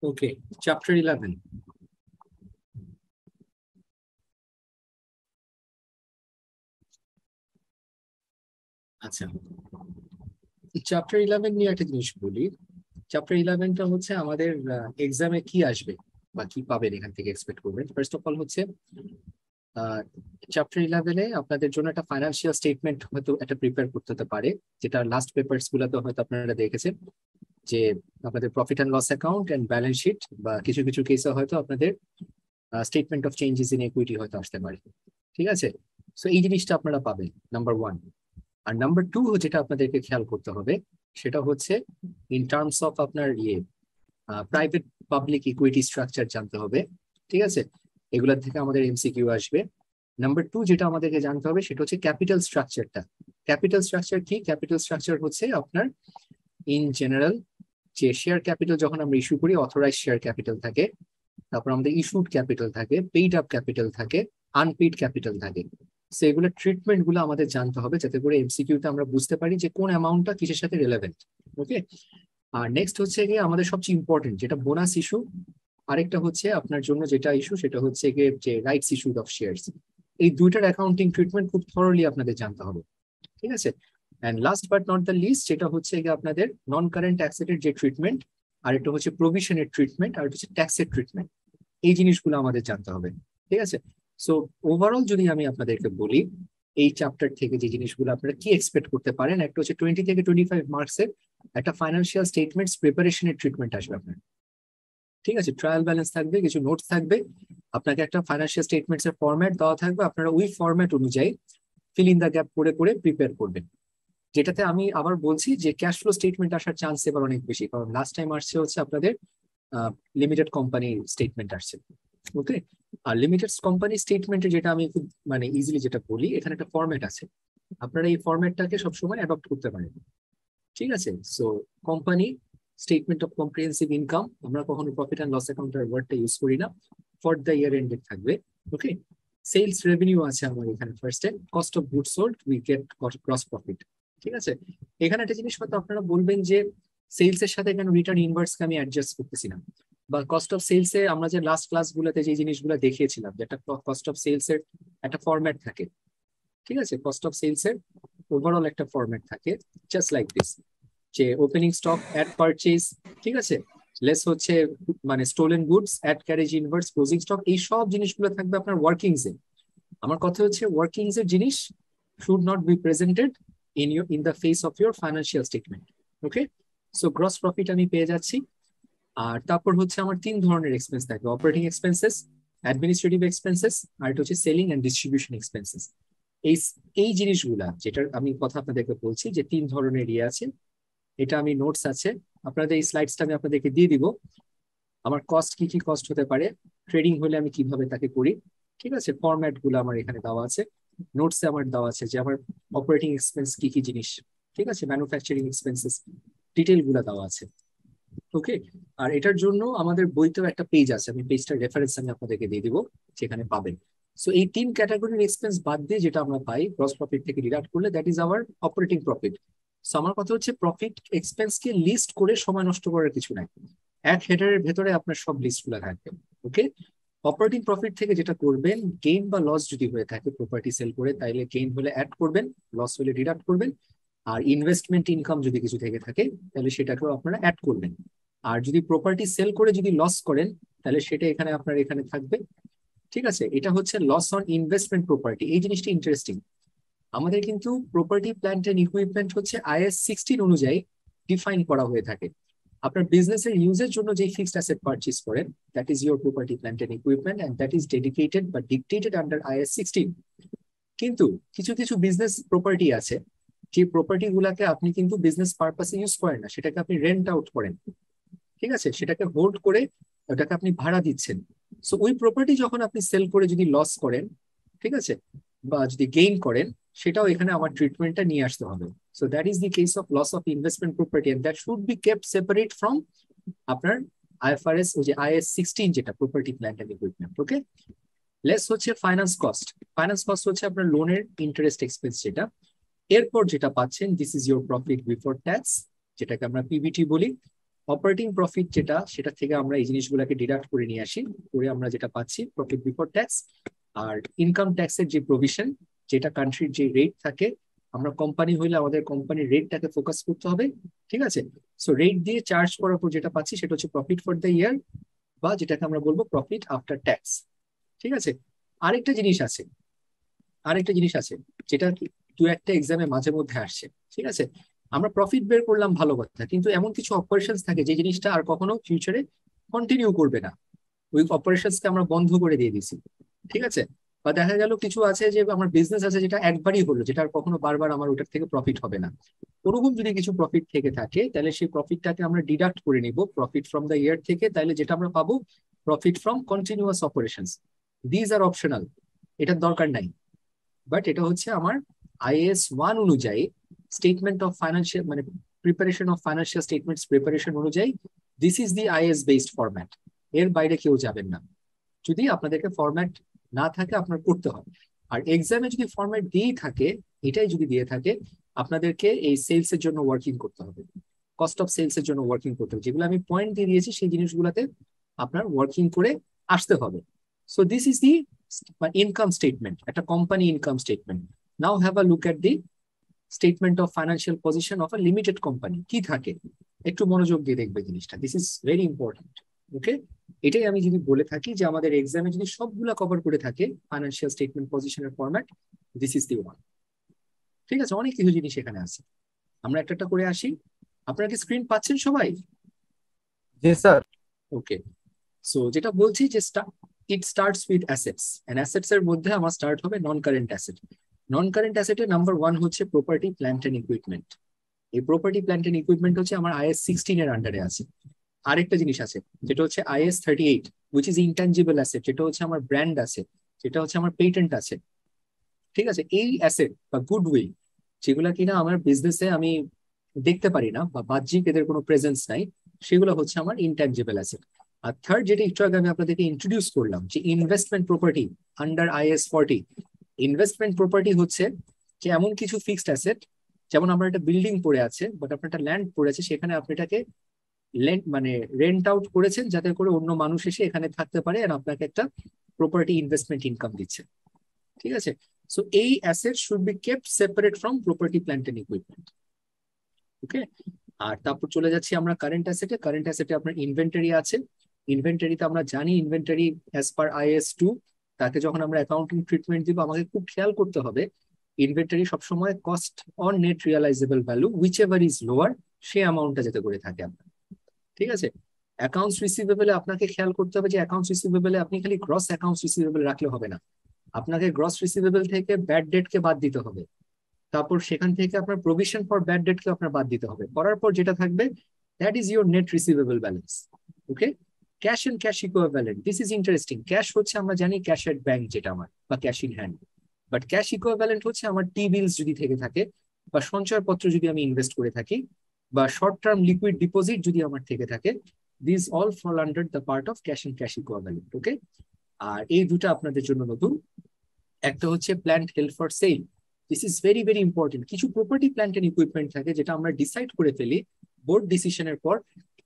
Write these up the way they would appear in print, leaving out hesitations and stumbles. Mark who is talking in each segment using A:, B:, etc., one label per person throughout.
A: Okay, chapter 11. আচ্ছা, chapter 11 নিয়ে একটা জিনিস বলি। চ্যাপ্টার 11টা হচ্ছে আমাদের এক্সামে কি আসবে বা কি পাবেন এখান থেকে এক্সপেক্ট করবেন। ফার্স্ট অফ অল হচ্ছে চ্যাপ্টার 11-এ আপনাদের জন্য একটা ফাইন্যান্সিয়াল স্টেটমেন্ট হয়তো একটা প্রিপেয়ার করতে হতে পারে, যেটা লাস্ট পেপারস গুলোতে হয়তো আপনারা দেখেছেন যে আপনাদের profit and loss account and balance sheet, বা কিছু কিছু কেসে হয়তো আপনাদের statement of changes in equity হয়তো আসতে পারে। ঠিক আছে, সো এই জিনিসটা আপনারা পাবেন, নাম্বার ওয়ান। আর নাম্বার টু যেটা আপনাদেরকে খেয়াল করতে হবে সেটা হচ্ছে ইন টার্মস অফ আপনার প্রাইভেট পাবলিক ইকুইটি স্ট্রাকচার জানতে হবে। ঠিক আছে, এগুলোর থেকে আমাদের এমসিকিউ আসবে। নাম্বার টু যেটা আমাদেরকে জানতে হবে সেটা হচ্ছে ক্যাপিটাল স্ট্রাকচারটা। ক্যাপিটাল স্ট্রাকচার কি? ক্যাপিটাল স্ট্রাকচার হচ্ছে আপনার ইন জেনারেল যে শেয়ার ক্যাপিটাল যখন আমরা ইস্যু করি, অথরাইজ শেয়ার ক্যাপিটাল থাকে, তারপর আমাদের ইস্যুড ক্যাপিটাল থাকে, পেইড আপ ক্যাপিটাল থাকে, আনপেইড ক্যাপিটাল থাকে। সো এগুলো ট্রিটমেন্ট গুলো আমাদের জানতে হবে যাতে করে এমসিকিউতে আমরা বুঝতে পারি যে কোন অ্যামাউন্টটা কিসের সাথে রিলেভেন্ট। ওকে, আর নেক্সট হচ্ছে গিয়ে আমাদের সবচেয়ে ইম্পর্টেন্ট যেটা বোনাস ইস্যু, আরেকটা হচ্ছে আপনার জন্য যেটা ইস্যু সেটা হচ্ছে গিয়ে যে রাইটস ইস্যু অফ শেয়ারস। এই দুইটার অ্যাকাউন্টিং ট্রিটমেন্ট খুব থরলি আপনাদের জানতে হবে। ঠিক আছে, and last but not the least যেটা হচ্ছে গিয়ে আপনাদের নন কারেন্ট অ্যাসেটের যে ট্রিটমেন্ট, আর একটা হচ্ছে প্রভিশনের ট্রিটমেন্ট, আর হচ্ছে ট্যাক্সের ট্রিটমেন্ট। এই জিনিসগুলো আমাদের জানতে হবে। ঠিক আছে, সো ওভারঅল যদি আমি আপনাদেরকে বলি এই চ্যাপ্টার থেকে যে জিনিসগুলো আপনারা কি এক্সপেক্ট করতে পারেন, একটা হচ্ছে 20 থেকে 25 মার্কসের একটা ফাইন্যান্সিয়াল স্টেটমেন্টস প্রিপারেশনের ট্রিটমেন্ট আসবে আপনার। ঠিক আছে, ট্রায়াল ব্যালেন্স থাকবে, কিছু নোটস থাকবে, আপনাকে একটা ফাইন্যান্সিয়াল স্টেটমেন্টস এর ফরম্যাট দেওয়া থাকবে, আপনারা ওই ফরম্যাট অনুযায়ী ফিল ইন দ্য গ্যাপ করে করে প্রিপেয়ার করবেন। যেটাতে আমি আবার বলছি যে ক্যাশ ফ্লো স্টেটমেন্ট আসার চান্স এবার অনেক বেশি, কারণ লাস্ট টাইম আসছে হচ্ছে আপনাদের লিমিটেড কোম্পানি স্টেটমেন্ট আসছে। ওকে, আর লিমিটেড কোম্পানি স্টেটমেন্টে যেটা আমি খুব মানে ইজিলি যেটা বলি, এখানে একটা ফরম্যাট আছে, আপনারা এই ফরম্যাটটাকে সবসময় অ্যাডপ্ট করতে পারেন। ঠিক আছে, so company statement of comprehensive income, আমরা কখনো প্রফিট অ্যান্ড লস অ্যাকাউন্টের ওয়ার্ডটা ইউজ করি না, ফর দ্য ইয়ার এন্ডেড থাকবে। ওকে, সেলস রেভিনিউ আছে আমার এখানে ফার্স্টে, cost of good sold we get gross profit. ঠিক আছে, এখানে একটা জিনিস হয়তো আপনারা বলবেন যে সেলস এর সাথে কেন রিটার্ন ইনভার্সকে আমি অ্যাডজাস্ট করতেছি না, বা কস্ট অফ সেলস এ আমরা যে লাস্ট ক্লাসগুলোতে যে জিনিসগুলো দেখিয়েছিলাম, যে একটা কস্ট অফ সেলস এর একটা ফরম্যাট থাকে। ঠিক আছে, কস্ট অফ সেলস এর ওভারঅল একটা ফরম্যাট থাকে, জাস্ট লাইক দিস, যে ওপেনিং স্টক অ্যাট পারচেজ, ঠিক আছে, লেস হচ্ছে মানে stolen goods at carriage inverse closing stock, এই সব জিনিসগুলো থাকবে আপনার ওয়ার্কিংস এ। আমার কথা হচ্ছে ওয়ার্কিংস এর জিনিস should not be presented in the face of your financial statement. Okay, so gross profit আমি পেয়ে যাচ্ছি। আর তারপর হচ্ছে আমার তিন ধরনের এক্সপেন্স থাকবে, অপারেটিং এক্সপেন্সেস, অ্যাডমিনিস্ট্রেটিভ এক্সপেন্সেস, আর এটা হচ্ছে সেলিং এন্ড ডিস্ট্রিবিউশন এক্সপেন্সেস। এই এই জিনিসগুলা যেটার আমি কথা আপনাদেরকে বলছি যে তিন ধরনের ইয়ে আছে, এটা আমি নোটস আছে আপনাদের, এই স্লাইডসটা আমি আপনাদেরকে দিয়ে দিব। আমার কস্ট কি কি কস্ট হতে পারে, ট্রেডিং হলে আমি কিভাবে তাকে করি। ঠিক আছে, ফরম্যাট গুলো আমার এখানে দেওয়া আছে, নোটসে আমার দেওয়া আছে যে আমার অপারেটিং এক্সপেন্স কি কি জিনিস। ঠিক আছে, ম্যানুফ্যাকচারিং এক্সপেন্সেস ডিটেল গুলো দেওয়া আছে। ওকে, আর এটার জন্য আমাদের বইতেও একটা পেজ আছে, আমি পেজটার রেফারেন্স আমি আপনাদেরকে দিয়ে দিব, যেখানে পাবেন। সো এই তিন ক্যাটাগরির এক্সপেন্স বাদ দিয়ে যেটা আমরা পাই গ্রস প্রফিট থেকে ডিডাক্ট করলে, that is our operating profit. So আমার কথা হচ্ছে প্রফিট এক্সপেন্সকে লিস্ট করে সময় নষ্ট করার কিছু নাই, এক হেডারের ভেতরে আপনার সব লিস্ট গুলা থাকবে। ওকে, অপারেটিং প্রফিট থেকে যেটা করবেন, গেইন বা লস যদি হয়ে থাকে প্রপার্টি সেল করে, তাইলে গেইন হলে অ্যাড করবেন, লস হলে ডিডাক্ট করবেন। আর ইনভেস্টমেন্ট ইনকাম যদি কিছু থেকে থাকে তাহলে সেটাকেও আপনারা অ্যাড করবেন। আর যদি প্রপার্টি সেল করে যদি লস করেন তাহলে সেটা এখানে আপনার এখানে থাকবে। ঠিক আছে, এটা হচ্ছে লস অন ইনভেস্টমেন্ট প্রপার্টি। এই জিনিসটা ইন্টারেস্টিং, আমাদের কিন্তু প্রপার্টি প্ল্যান্ট এন্ড ইকুইপমেন্ট হচ্ছে IAS 16 অনুযায়ী ডিফাইন করা হয়ে থাকে। আপনার বিজনেসের ইউজের জন্য যে ফিক্সড অ্যাসেট পারচেজ করেন, that is your property plant and equipment, and that is dedicated বা ডিকটেটেড আন্ডার IAS 16। কিন্তু কিছু কিছু বিজনেস প্রপার্টি আছে, যে প্রপার্টি গুলাকে আপনি কিন্তু বিজনেস পারপাসে ইউজ করেন না, সেটাকে আপনি রেন্ট আউট করেন। ঠিক আছে, সেটাকে হোল্ড করে ওটাকে আপনি ভাড়া দিচ্ছেন। সো ওই প্রপার্টি যখন আপনি সেল করে যদি লস করেন, ঠিক আছে, বা যদি গেইন করেন, সেটাও এখানে আমার ট্রিটমেন্টটা নিয়ে আসতে হবে। So that is the case of loss of investment property, and that should be kept separate from আপনার IFRS, ওই যে IAS 16 যেটা property plant and equipment. Okay, less হচ্ছে ফাইন্যান্স কস্ট। ফাইন্যান্স কস্ট হচ্ছে আপনার লোনের ইন্টারেস্ট এক্সপেন্স যেটা। এরপর যেটা পাচ্ছেন, this is your profit before tax, যেটাকে আমরা PBT বলি। অপারেটিং প্রফিট যেটা, সেটা থেকে আমরা এই জিনিসগুলোকে ডিডাক্ট করে নিয়ে আসি, করে আমরা যেটা পাচ্ছি প্রফিট বিফোর ট্যাক্স। আর ইনকাম ট্যাক্সের যে প্রভিশন, যেটা কান্ট্রির যে রেট থাকে, আমরা কোম্পানি হইলে আমাদের কোম্পানির রেটটাকে ফোকাস করতে হবে, ঠিক আছে। সো রেট দিয়ে চার্জ করার পর যেটা পাচ্ছি সেটা হচ্ছে প্রফিট ফর দ্য ইয়ার, বা যেটাকে আমরা বলবো প্রফিট আফটার ট্যাক্স, ঠিক আছে। আরেকটা জিনিস আছে, আরেকটা জিনিস আছে যেটা দু একটা এক্সামে মাঝে মধ্যে আসছে, ঠিক আছে। আমরা প্রফিট বের করলাম ভালো কথা, কিন্তু এমন কিছু অপারেশনস থাকে যে জিনিসটা আর কখনো ফিউচারে কন্টিনিউ করবে না, ওই অপারেশনসকে আমরা বন্ধ করে দিয়ে দিছি, ঠিক আছে। বা দেখা গেল কিছু আছে যে আমার বিজনেস আছে যেটা একবারই হলো, যেটা আর কখনো বারবার আমার ওটার থেকে প্রফিট হবে না। ওরকম যদি কিছু প্রফিট থেকে থাকে তাহলে সেই প্রফিটটাকে আমরা ডিডাক্ট করে নিব প্রফিট ফ্রম দ্য ইয়ার থেকে, তাহলে যেটা আমরা পাবো profit from continuous operations. These are optional, এটার দরকার নাই। বাট এটা হচ্ছে আমার IAS 1 অনুযায়ী স্টেটমেন্ট অফ ফাইন্যান্সিয়াল, মানে preparation of financial statements preparation অনুযায়ী this is the IAS based format. এর বাইরে কেউ যাবেন না। যদি আপনাদেরকে ফরম্যাট না থাকে আপনার করতে হবে। আর এক্সামে যদি ফরম্যাট দিয়েই থাকে, এটাই যদি দিয়ে থাকে, আপনাদেরকে এই সেলস এর জন্য ওয়ার্কিং করতে হবে, কস্ট অফ সেলস এর জন্য ওয়ার্কিং করতে হবে, যেগুলো আমি পয়েন্ট দিয়ে দিয়েছি সেই জিনিসগুলোতে আপনার ওয়ার্কিং করে আসতে হবে। So this is the income statement, একটা company income statement. Now have a look at the statement of financial position of a limited company. কি থাকে একটু মনোযোগ দিয়ে দেখবে জিনিসটা, this is very important. Okay, এটাই আমি যদি বলে থাকি যে আমাদের এক্সামে যদি সবগুলা কভার করে থাকে ফাইন্যান্সিয়াল স্টেটমেন্ট পজিশনের format, this is the one. ঠিক আছে, অনেক কিছু জিনিস এখানে আছে, আমরা একটা একটা করে আসি। আপনারা কি স্ক্রিন পাচ্ছেন সবাই?
B: জি স্যার।
A: ওকে, সো যেটা বলছি যে it starts with assets, and assets এর মধ্যে আমার স্টার্ট হবে non current asset. Non current অ্যাসেটের নাম্বার 1 হচ্ছে প্রপার্টি প্ল্যান্ট এন্ড ইকুইপমেন্ট। এই প্রপার্টি প্ল্যান্ট এন্ড ইকুইপমেন্ট হচ্ছে আমার IAS 16 এর আন্ডারে আছে। আরেকটা জিনিস আছে যেটা হচ্ছে IAS 38, which is intangible asset, যেটা হচ্ছে আমার ব্র্যান্ড আছে, যেটা হচ্ছে আমার পেটেন্ট আছে, ঠিক আছে। এই অ্যাসেট বা গুডউইল, যেগুলা কিনা আমার বিজনেসে আমি দেখতে পারি না বা বাহ্যিক এদের কোনো প্রেজেন্স নাই, সেগুলো হচ্ছে আমার ইনট্যাঞ্জিবল অ্যাসেট। আর থার্ড, যেটা একটু আগে আমি আপনাদেরকে ইন্ট্রোডিউস করলাম, যে investment property under IAS 40। Investment property হচ্ছে যে এমন কিছু ফিক্সড অ্যাসেট, যেমন আমার একটা বিল্ডিং পড়ে আছে, বাট আপনার একটা ল্যান্ড পড়ে আছে, সেখানে আপনি এটাকে মানে রেন্ট আউট করেছেন যাতে করে অন্য মানুষ এসে এখানে থাকতে পারে, আর আপনাকে একটা প্রপার্টি ইনভেস্টমেন্ট ইনকাম দিচ্ছে, ঠিক আছে। সো এই asset should be kept separate from property plant and equipment. Okay, আর তারপর চলে যাচ্ছি আমরা কারেন্ট অ্যাসেটে। কারেন্ট অ্যাসেটে আপনার ইনভেন্টরি আছে। ইনভেন্টরিতে আমরা জানি ইনভেন্টরি অ্যাজ পার IAS 2, তাকে যখন আমরা অ্যাকাউন্টিং ট্রিটমেন্ট দিব আমাকে খুব খেয়াল করতে হবে ইনভেন্টরি সবসময় cost on net realisable value whichever is lower, সে অ্যামাউন্টটা যাতে করে থাকে আপনার, ঠিক আছে। অ্যাকাউন্টস রিসিভেবলে আপনাকে খেয়াল করতে হবে যে অ্যাকাউন্টস রিসিভেবলে আপনি খালি গ্রস অ্যাকাউন্টস রিসিভেবল রাখলে হবে না, আপনাকে গ্রস রিসিভেবল থেকে ব্যাড ডেটকে বাদ দিতে হবে, তারপর সেখান থেকে আপনার প্রভিশন ফর ব্যাড ডেটকে আপনার বাদ দিতে হবে, করার পর যেটা থাকবে that is your net receivable balance. Okay, cash and cash equivalent, this is interesting. Cash হচ্ছে আমরা জানি ক্যাশ এট ব্যাংক যেটা আমার, বা cash in hand, but cash equivalent হচ্ছে আমার T-bills যদি থেকে থাকে, বা সঞ্চয়পত্র যদি আমি ইনভেস্ট করে থাকি, বা শর্ট টার্ম লিকুইড ডিপোজিট যদি আমার থেকে থাকে, this all fall under the part of cash and cash equivalent. Okay, আর এই দুটো আপনাদের জন্য নতুন। একটা হচ্ছে plant held for sale, this is very very important. কিছু প্রপার্টি প্ল্যান্ট এন্ড ইকুইপমেন্ট থাকে যেটা আমরা ডিসাইড করে ফেলি বোর্ড ডিসিশনের পর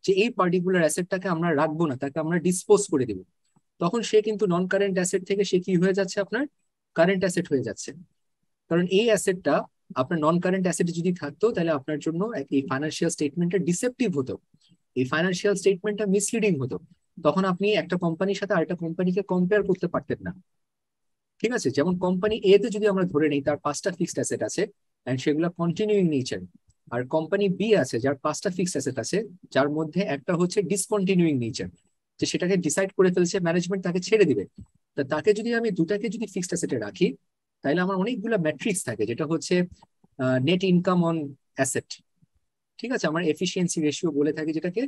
A: যে এই পার্টিকুলার অ্যাসেটটাকে আমরা রাখবো না, তাকে আমরা ডিসপোজ করে দিব, তখন সে কিন্তু নন কারেন্ট অ্যাসেট থেকে সে কি হয়ে যাচ্ছে, আপনার কারেন্ট অ্যাসেট হয়ে যাচ্ছে। কারণ এই অ্যাসেটটা আপনার নন কারেন্ট অ্যাসেট যদি থাকতো তাহলে আপনার জন্য এই ফাইন্যান্সিয়াল স্টেটমেন্টটা ডিসেপটিভ হতো, এই ফাইন্যান্সিয়াল স্টেটমেন্টটা মিসলিডিং হতো, তখন আপনি একটা কোম্পানির সাথে আরেকটা কোম্পানিকে কম্পেয়ার করতে পারতেন না, ঠিক আছে। যেমন কোম্পানি এ তে যদি আমরা ধরে নিই তার 5টা ফিক্সড অ্যাসেট আছে এন্ড সেগুলো কন্টিনিউইং নেচার, আর কোম্পানি বি আছে যার 5টা ফিক্সড অ্যাসেট আছে, যার মধ্যে একটা হচ্ছে ডিসকন্টিনিউইং নেচার, যে সেটাকে ডিসাইড করে ফেলছে ম্যানেজমেন্ট, তাকে ছেড়ে দিবে। তা তাকে যদি আমি দুটাকে যদি ফিক্সড অ্যাসেটে রাখি, তাহলে আমার অনেকগুলো ম্যাট্রিক্স থাকে, যেটা হচ্ছে নেট ইনকাম অন অ্যাসেট, ঠিক আছে। আমার এফিসিয়েন্সি রেশিও বলে থাকি যেটাকে,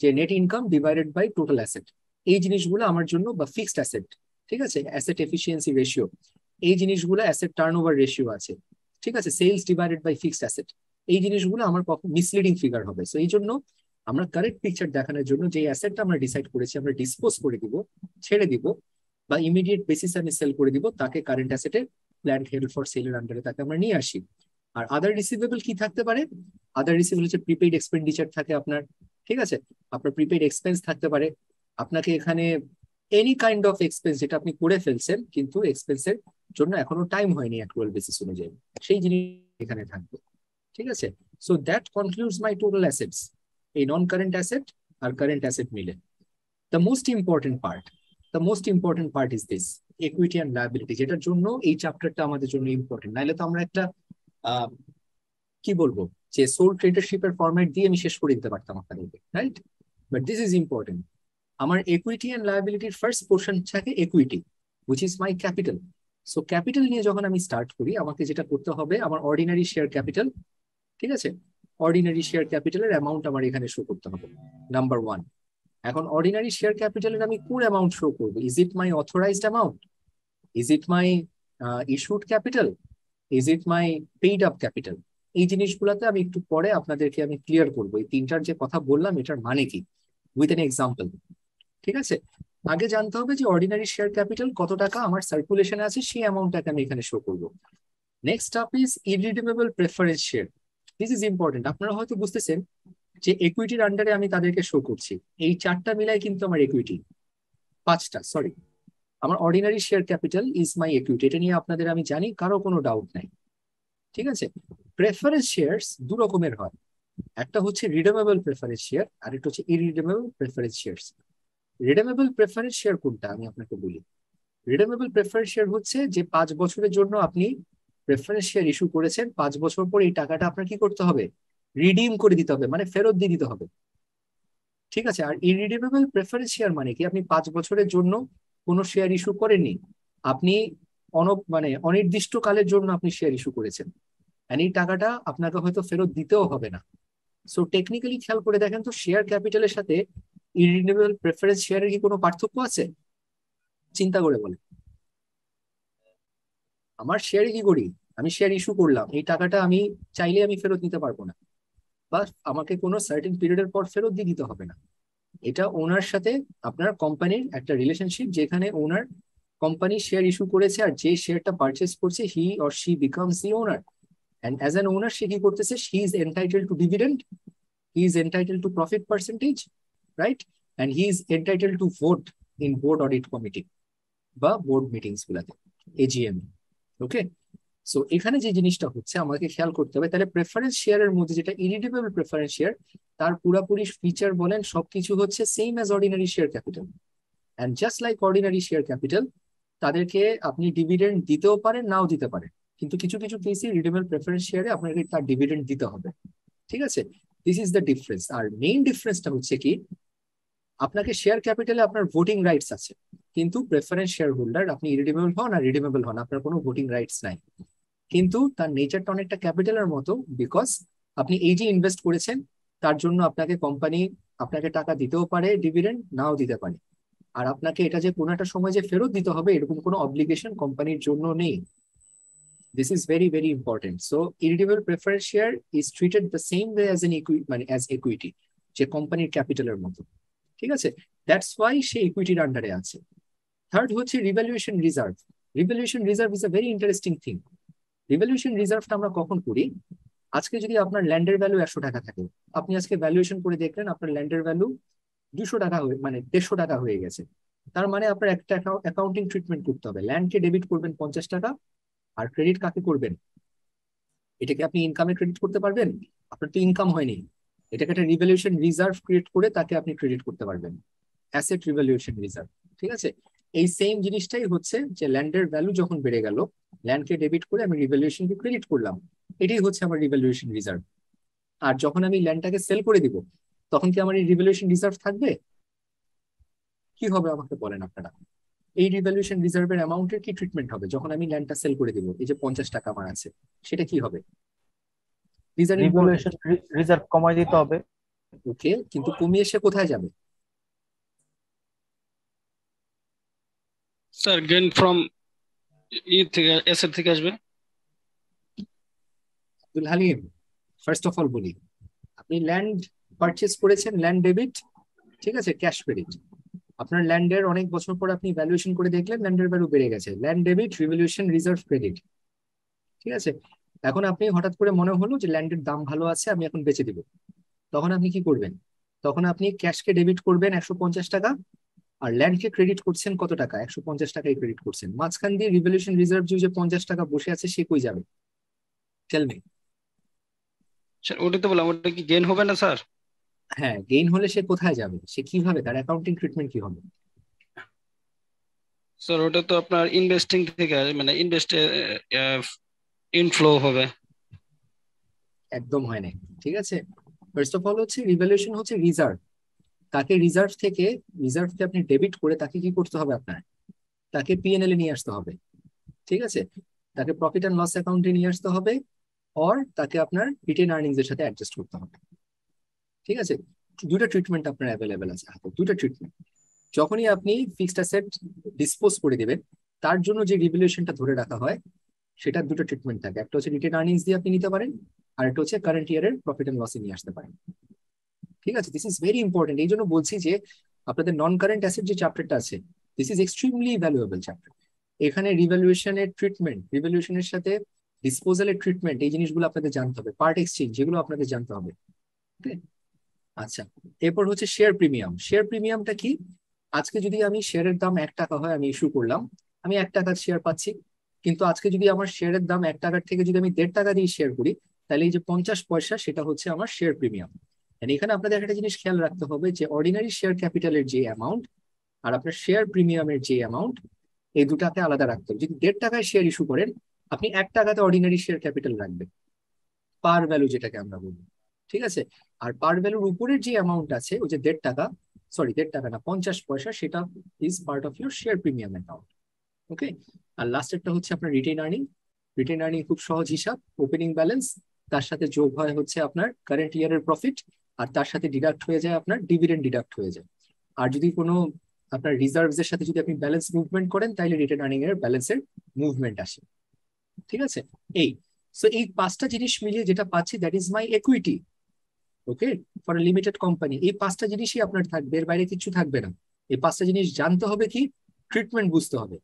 A: যে net income divided by total asset. এই জিনিসগুলো আমার জন্য, বা ফিক্সড অ্যাসেট, ঠিক আছে, অ্যাসেট এফিসিয়েন্সি রেশিও, এই জিনিসগুলো অ্যাসেট টার্নওভার রেশিও আছে, ঠিক আছে, sales divided by fixed asset, এই জিনিসগুলো আমার কখন মিসলিডিং ফিগার হবে। সো এই জন্য আমরা কারেক্ট পিকচার দেখানোর জন্য যে অ্যাসেটটা আমরা ডিসাইড করেছি আমরা ডিসপোজ করে দিব, ছেড়ে দিব, বা ইমিডিয়েট বেসিস আমি সেল করে দিব, তাকে কারেন্ট অ্যাসেটের প্ল্যান্ট হেল্ড ফর সেলের আন্ডারে তাকে আমরা নিয়ে আসি। আর আদার রিসিভেবল কি থাকতে পারে? আদার রিসিভেবল হচ্ছে প্রিপেইড এক্সপেন্ডিচার থাকে আপনার, ঠিক আছে? আপনার প্রিপেইড এক্সপেন্স থাকতে পারে, আপনাকে এখানে এনি কাইন্ড অফ এক্সপেন্স যেটা আপনি করে ফেলছেন কিন্তু এক্সপেন্সের জন্য এখনো টাইম হয়নি অ্যাক্রুয়াল বেসিস অনুযায়ী, সেই জিনিস এখানে থাকবে। ঠিক আছে? So that concludes my total assets, এই নন কারেন্ট অ্যাসেট আর কারেন্ট অ্যাসেট মিলে। The most important part is this, equity and liability, যেটার জন্য এই চ্যাপ্টারটা আমাদের জন্য ইম্পর্টেন্ট। নাহলে তো আমরা একটা আহ, কি বলবো, যে সোল ট্রেডারশিপের ফরম্যাট দিয়ে আমি শেষ করে দিতে পারতাম আপনাদেরকে, right? But this is important. আমার ইকুইটি অ্যান্ড লায়াবিলিটির ফার্স্ট পোর্শন থাকে equity, which is my capital. So capital নিয়ে যখন আমি স্টার্ট করি, আমাকে যেটা করতে হবে, আমার অর্ডিনারি শেয়ার ক্যাপিটাল, ঠিক আছে, অর্ডিনারি শেয়ার ক্যাপিটালের অ্যামাউন্ট আমার এখানে শো করতে হবে, নাম্বার ওয়ান। এখন অর্ডিনারি শেয়ার ক্যাপিটালের আমি কোন অ্যামাউন্ট শো করবো? Is it my authorised amount? Is it my issued capital? Is it my paid up capital? এই জিনিসগুলোতে আমি একটু পরে আপনাদেরকে আমি ক্লিয়ার করবো এই তিনটার যে কথা বললাম এটার মানে কি, উইথ এন এক্সাম্পল। ঠিক আছে? আগে জানতে হবে যে অর্ডিনারি শেয়ার ক্যাপিটাল কত টাকা আমার সার্কুলেশনে আছে, সেই অ্যামাউন্টটাকে আমি এখানে শো করবো। Next up is irredeemable preference share. This is important. আপনারা হয়তো বুঝতেছেন যে ইকুইটির আন্ডারে আমি তাদেরকে শো করছি, এই চারটা মিলাই কিন্তু আমার ইকুইটি, পাঁচটা সরি। আমার ordinary share capital is my equity, এটা নিয়ে আপনাদের আমি জানি, কারো কোনো ডাউট নাই। ঠিক আছে? প্রেফারেন্স শেয়ারস দু রকমের হয়, একটা হচ্ছে রিডেমেবল প্রেফারেন্স শেয়ার আর একটা হচ্ছে ইরিডেমেবল প্রেফারেন্স শেয়ারস। রিডেমেবল প্রেফারেন্স শেয়ার কোনটা আমি আপনাকে বলি। রিডেমেবল প্রেফারেন্স শেয়ার হচ্ছে যে 5 বছরের জন্য আপনি প্রেফারেন্স শেয়ার ইস্যু করেছেন, 5 বছর পর এই টাকাটা আপনার কি করতে হবে? রিডিম করে দিতে হবে, মানে ফেরত দিয়ে দিতে হবে। ঠিক আছে? আর ইরিডিমেবল প্রেফারেন্স শেয়ার মানে কি, আপনি 5 বছরের জন্য কোনো শেয়ার ইস্যু করেননি, আপনি মানে অনির্দিষ্ট কালের জন্য আপনি শেয়ার ইস্যু করেছেন, and এই টাকাটা আপনাকে হয়তো ফেরত দিতেও হবে না। সো টেকনিক্যালি খেয়াল করে দেখেন তো, শেয়ার ক্যাপিটালের সাথে ইরিডিমেবল প্রেফারেন্স শেয়ারের কি কোনো পার্থক্য আছে? চিন্তা করে বলেন। আমার শেয়ারে কি করি, আমি শেয়ার ইস্যু করলাম, এই টাকাটা আমি চাইলে আমি ফেরত নিতে পারবো না, বা আমাকে কোনো সার্টেন পিরিয়ডের পর ফেরত দিয়ে দিতে হবে না। এটা ওনার সাথে আপনার কোম্পানির একটা রিলেশনশিপ, যেখানে ওনার কোম্পানি শেয়ার ইস্যু করেছে আর যে শেয়ারটা পারচেস করছে he or she becomes the owner, and as an owner সে কি করতেছে, she is entitled to dividend, he is entitled to profit percentage, right? And he is entitled to vote in board audit committee বা board meetings গুলাতে, AGM. Okay? So এখানে যে জিনিসটা হচ্ছে আমাকে খেয়াল করতে হবে, তাহলে প্রেফারেন্স শেয়ারের মধ্যে যেটা ইরিডিমেবল প্রেফারেন্স শেয়ার, তার পুরাপুরি ফিচার বলেন সবকিছু হচ্ছে same as ordinary share capital. And just like ordinary share capital, তাদেরকে আপনি ডিভিডেন্ড দিতেও পারেন, নাও দিতে পারেন, কিন্তু কিছু কিছু কেসে রিডিমেবল প্রেফারেন্স শেয়ারে আপনাকে তার ডিভিডেন্ড দিতে হবে। ঠিক আছে? This is the difference. আর মেইন ডিফারেন্সটা হচ্ছে কি, আপনাকে শেয়ার ক্যাপিটালে আপনার ভোটিং রাইটস আছে, কিন্তু প্রেফারেন্স শেয়ার হোল্ডার আপনি ইরিডিমেবল হন আর রিডিমেবল হন, আপনার কোনো ভোটিং রাইটস নাই, কিন্তু তার নেচারটা অনেকটা ক্যাপিটালের মতো। বিকজ আপনি এই যে ইনভেস্ট করেছেন, তার জন্য আপনাকে কোম্পানি আপনাকে টাকা দিতেও পারে, ডিভিডেন্ড নাও দিতে পারে, আর আপনাকে এটা যে কোনো একটা সময় যে ফেরত দিতে হবে এরকম কোনো অব্লিগেশন কোম্পানির জন্য নেই। This is very very important. So irredeemable preference share is treated the same way as an equity, মানে অ্যাজ ইকুইটি, যে কোম্পানির ক্যাপিটালের মতো। ঠিক আছে? দ্যাটস ওয়াই সে ইকুইটির আন্ডারে আছে। থার্ড হচ্ছে revaluation reserve. Revaluation reserve is a very interesting thing. Revaluation রিজার্ভটা আমরা কখন করি? আজকে যদি আপনার ল্যান্ডের ভ্যালু 100 টাকা থাকে, আপনি আজকে ভ্যালুয়েশন করে দেখলেন আপনার ল্যান্ডের ভ্যালু 200 টাকা হয়ে, মানে 150 টাকা হয়ে গেছে। তার মানে আপনার একটা অ্যাকাউন্টিং ট্রিটমেন্ট করতে হবে, ল্যান্ডকে ডেবিট করবেন 50 টাকা, আর ক্রেডিট কাকে করবেন? এটাকে আপনি ইনকামে ক্রেডিট করতে পারবেন? আপনার তো ইনকাম হয়নি, এটাকে একটা রিভ্যালুয়েশন রিজার্ভ ক্রিয়েট করে তাকে আপনি ক্রেডিট করতে পারবেন, অ্যাসেট রিভ্যালুয়েশন রিজার্ভ। ঠিক আছে? এই সেম জিনিসটাই হচ্ছে যে ল্যান্ডের ভ্যালু যখন বেড়ে গেল, ল্যান্ডকে ডেবিট করে আমি রিভ্যালুয়েশনকে ক্রেডিট করলাম, এটাই হচ্ছে আমার রিভ্যালুয়েশন রিজার্ভ। আর যখন আমি ল্যান্ডটাকে সেল করে দিব, তখন কি আমার এই রিভ্যালুয়েশন রিজার্ভ থাকবে? কি হবে আমাকে বলেন আপনারা? এই রিভ্যালুয়েশন রিজার্ভের অ্যামাউন্টের কি ট্রিটমেন্ট হবে যখন আমি ল্যান্ডটা সেল করে দিব? এই যে 50 টাকা আমার আছে, সেটা কি হবে? These are important.
B: Revaluation reserve কমাই দিতে হবে।
A: ওকে, কিন্তু কমিয়ে সে কোথায় যাবে?
C: স্যার গেন ফ্রম থেকে এসেট থেকে আসবে।
A: Abdul Halim, first of all বলি, আপনি ল্যান্ড পারচেস করেছেন, ল্যান্ড ডেবিট, ঠিক আছে, ক্যাশ ক্রেডিট। আপনার ল্যান্ডের অনেক বছর পর আপনি ভ্যালুয়েশন করে দেখলেন ল্যান্ডের ভ্যালু বেড়ে গেছে, land debit revaluation reserve credit. ঠিক আছে? এখন আপনি হঠাৎ করে মনে হলো যে ল্যান্ডের দাম ভালো আছে, আমি এখন বেচে দিব, তখন আপনি কি করবেন? তখন আপনি ক্যাশকে ডেবিট করবেন 150 টাকা, আর ল্যান্ডকে ক্রেডিট করছেন কত টাকা, 150 টাকাই ক্রেডিট করছেন। মাঝখান দিয়ে রিভলিউশন রিজার্ভ যে 50 টাকা বসে আছে সে কই যাবে? Tell me.
C: স্যার ওটাই তো বললাম, ওটা কি গেইন হবে না স্যার?
A: হ্যাঁ, গেইন হলে সে কোথায় যাবে, সে কিভাবে, তার অ্যাকাউন্টিং ট্রিটমেন্ট কি হবে?
C: স্যার ওটা তো আপনার ইনভেস্টিং থেকে মানে ইনভেস্ট ইনফ্লো হবে।
A: একদম হয় না। ঠিক আছে, ফার্স্ট অফ অল হচ্ছে রিভ্যালুয়েশন হচ্ছে রিজার্ভ। তাকে রিজার্ভকে আপনি ডেবিট করে তাকে কি করতে হবে আপনার, তাকে পিএনএল এ নিয়ে আসতে হবে। ঠিক আছে, তাকে প্রফিট অ্যান্ড লস অ্যাকাউন্টে নিয়ে আসতে হবে, অর তাকে আপনার রিটেন আর্নিংস এর সাথে অ্যাডজাস্ট করতে হবে। ঠিক আছে, দুটো ট্রিটমেন্ট আপনার অ্যাভেলেবেল আছে হাতে, দুটো ট্রিটমেন্ট। যখনই আপনি ফিক্সড অ্যাসেট ডিসপোজ করে দিবেন, তার জন্য যে রিভ্যালুয়েশনটা ধরে রাখা হয় সেটার দুটো ট্রিটমেন্ট থাকে। একটা হচ্ছে রিটেন আর্নিংস দিয়ে আপনি নিতে পারেন, আর একটা হচ্ছে কারেন্ট ইয়ারের প্রফিট এন্ড লসে নিয়ে আসতে পারেন। ঠিক আছে, দিস ইজ ভেরি ইম্পর্টেন্ট। এই জন্য বলছি যে আপনাদের নন কারেন্ট অ্যাসেট যে চ্যাপ্টারটা আছে, this is extremely valuable chapter. এখানে রিভ্যালুয়েশনের ট্রিটমেন্ট, রিভ্যালুয়েশনের সাথে ডিসপোজালের ট্রিটমেন্ট, এই জিনিসগুলো আপনাদের জানতে হবে। পার্ট এক্সচেঞ্জ, যেগুলো আপনাদের জানতে হবে। Okay? আচ্ছা, এরপর হচ্ছে শেয়ার প্রিমিয়াম। শেয়ার প্রিমিয়ামটা কি? আজকে যদি আমি শেয়ারের দাম 1 টাকা হয়, আমি ইস্যু করলাম, আমি 1 টাকার শেয়ার পাচ্ছি। কিন্তু আজকে যদি আমার শেয়ারের দাম 1 টাকার থেকে যদি আমি 1.5 টাকা দিয়ে শেয়ার করি, তাহলে এই যে 50 পয়সা সেটা হচ্ছে আমার শেয়ার প্রিমিয়াম। এখানে আপনাদের একটা জিনিস খেয়াল রাখতে হবে যে অর্ডিনারি শেয়ার ক্যাপিটালের যে অ্যামাউন্ট আর আপনার শেয়ার প্রিমিয়ামের যে অ্যামাউন্ট, এই দুটাকে আলাদা রাখতে হবে। যদি 1.5 টাকায় শেয়ার ইস্যু করেন, আপনি 1 টাকাতে অর্ডিনারি শেয়ার ক্যাপিটাল রাখবেন, পার ভ্যালু যেটাকে আমরা বলি। ঠিক আছে, আর পার ভ্যালুর উপরের যে অ্যামাউন্ট আছে ওই যে 1.5 টাকা, সরি 1.5 টাকা না 50 পয়সা, সেটা is part of your share premium account. Okay, আর লাস্টেরটা হচ্ছে আপনার রিটেন আর্নিং। রিটেন আর্নিং খুব সহজ হিসাব, ওপেনিং ব্যালেন্স, তার সাথে যোগ হয় হচ্ছে আপনার কারেন্ট ইয়ারের প্রফিট, আর তার সাথে ডিডাক্ট হয়ে যায় আপনার ডিভিডেন্ড ডিডাক্ট হয়ে যায়। আর যদি কোনো আপনার রিজার্ভস এর সাথে যদি আপনি ব্যালেন্স মুভমেন্ট করেন, তাহলে রিটেন আর্নিং এর ব্যালেন্সের মুভমেন্ট আসে। ঠিক আছে, এই সো এই 5টা জিনিস মিলিয়ে যেটা পাচ্ছি, that is my equity. Okay, for a limited company এই 5টা জিনিসই আপনার থাকবে, এর বাইরে কিছু থাকবে না। এই 5টা জিনিস জানতে হবে, কি ট্রিটমেন্ট বুঝতে হবে।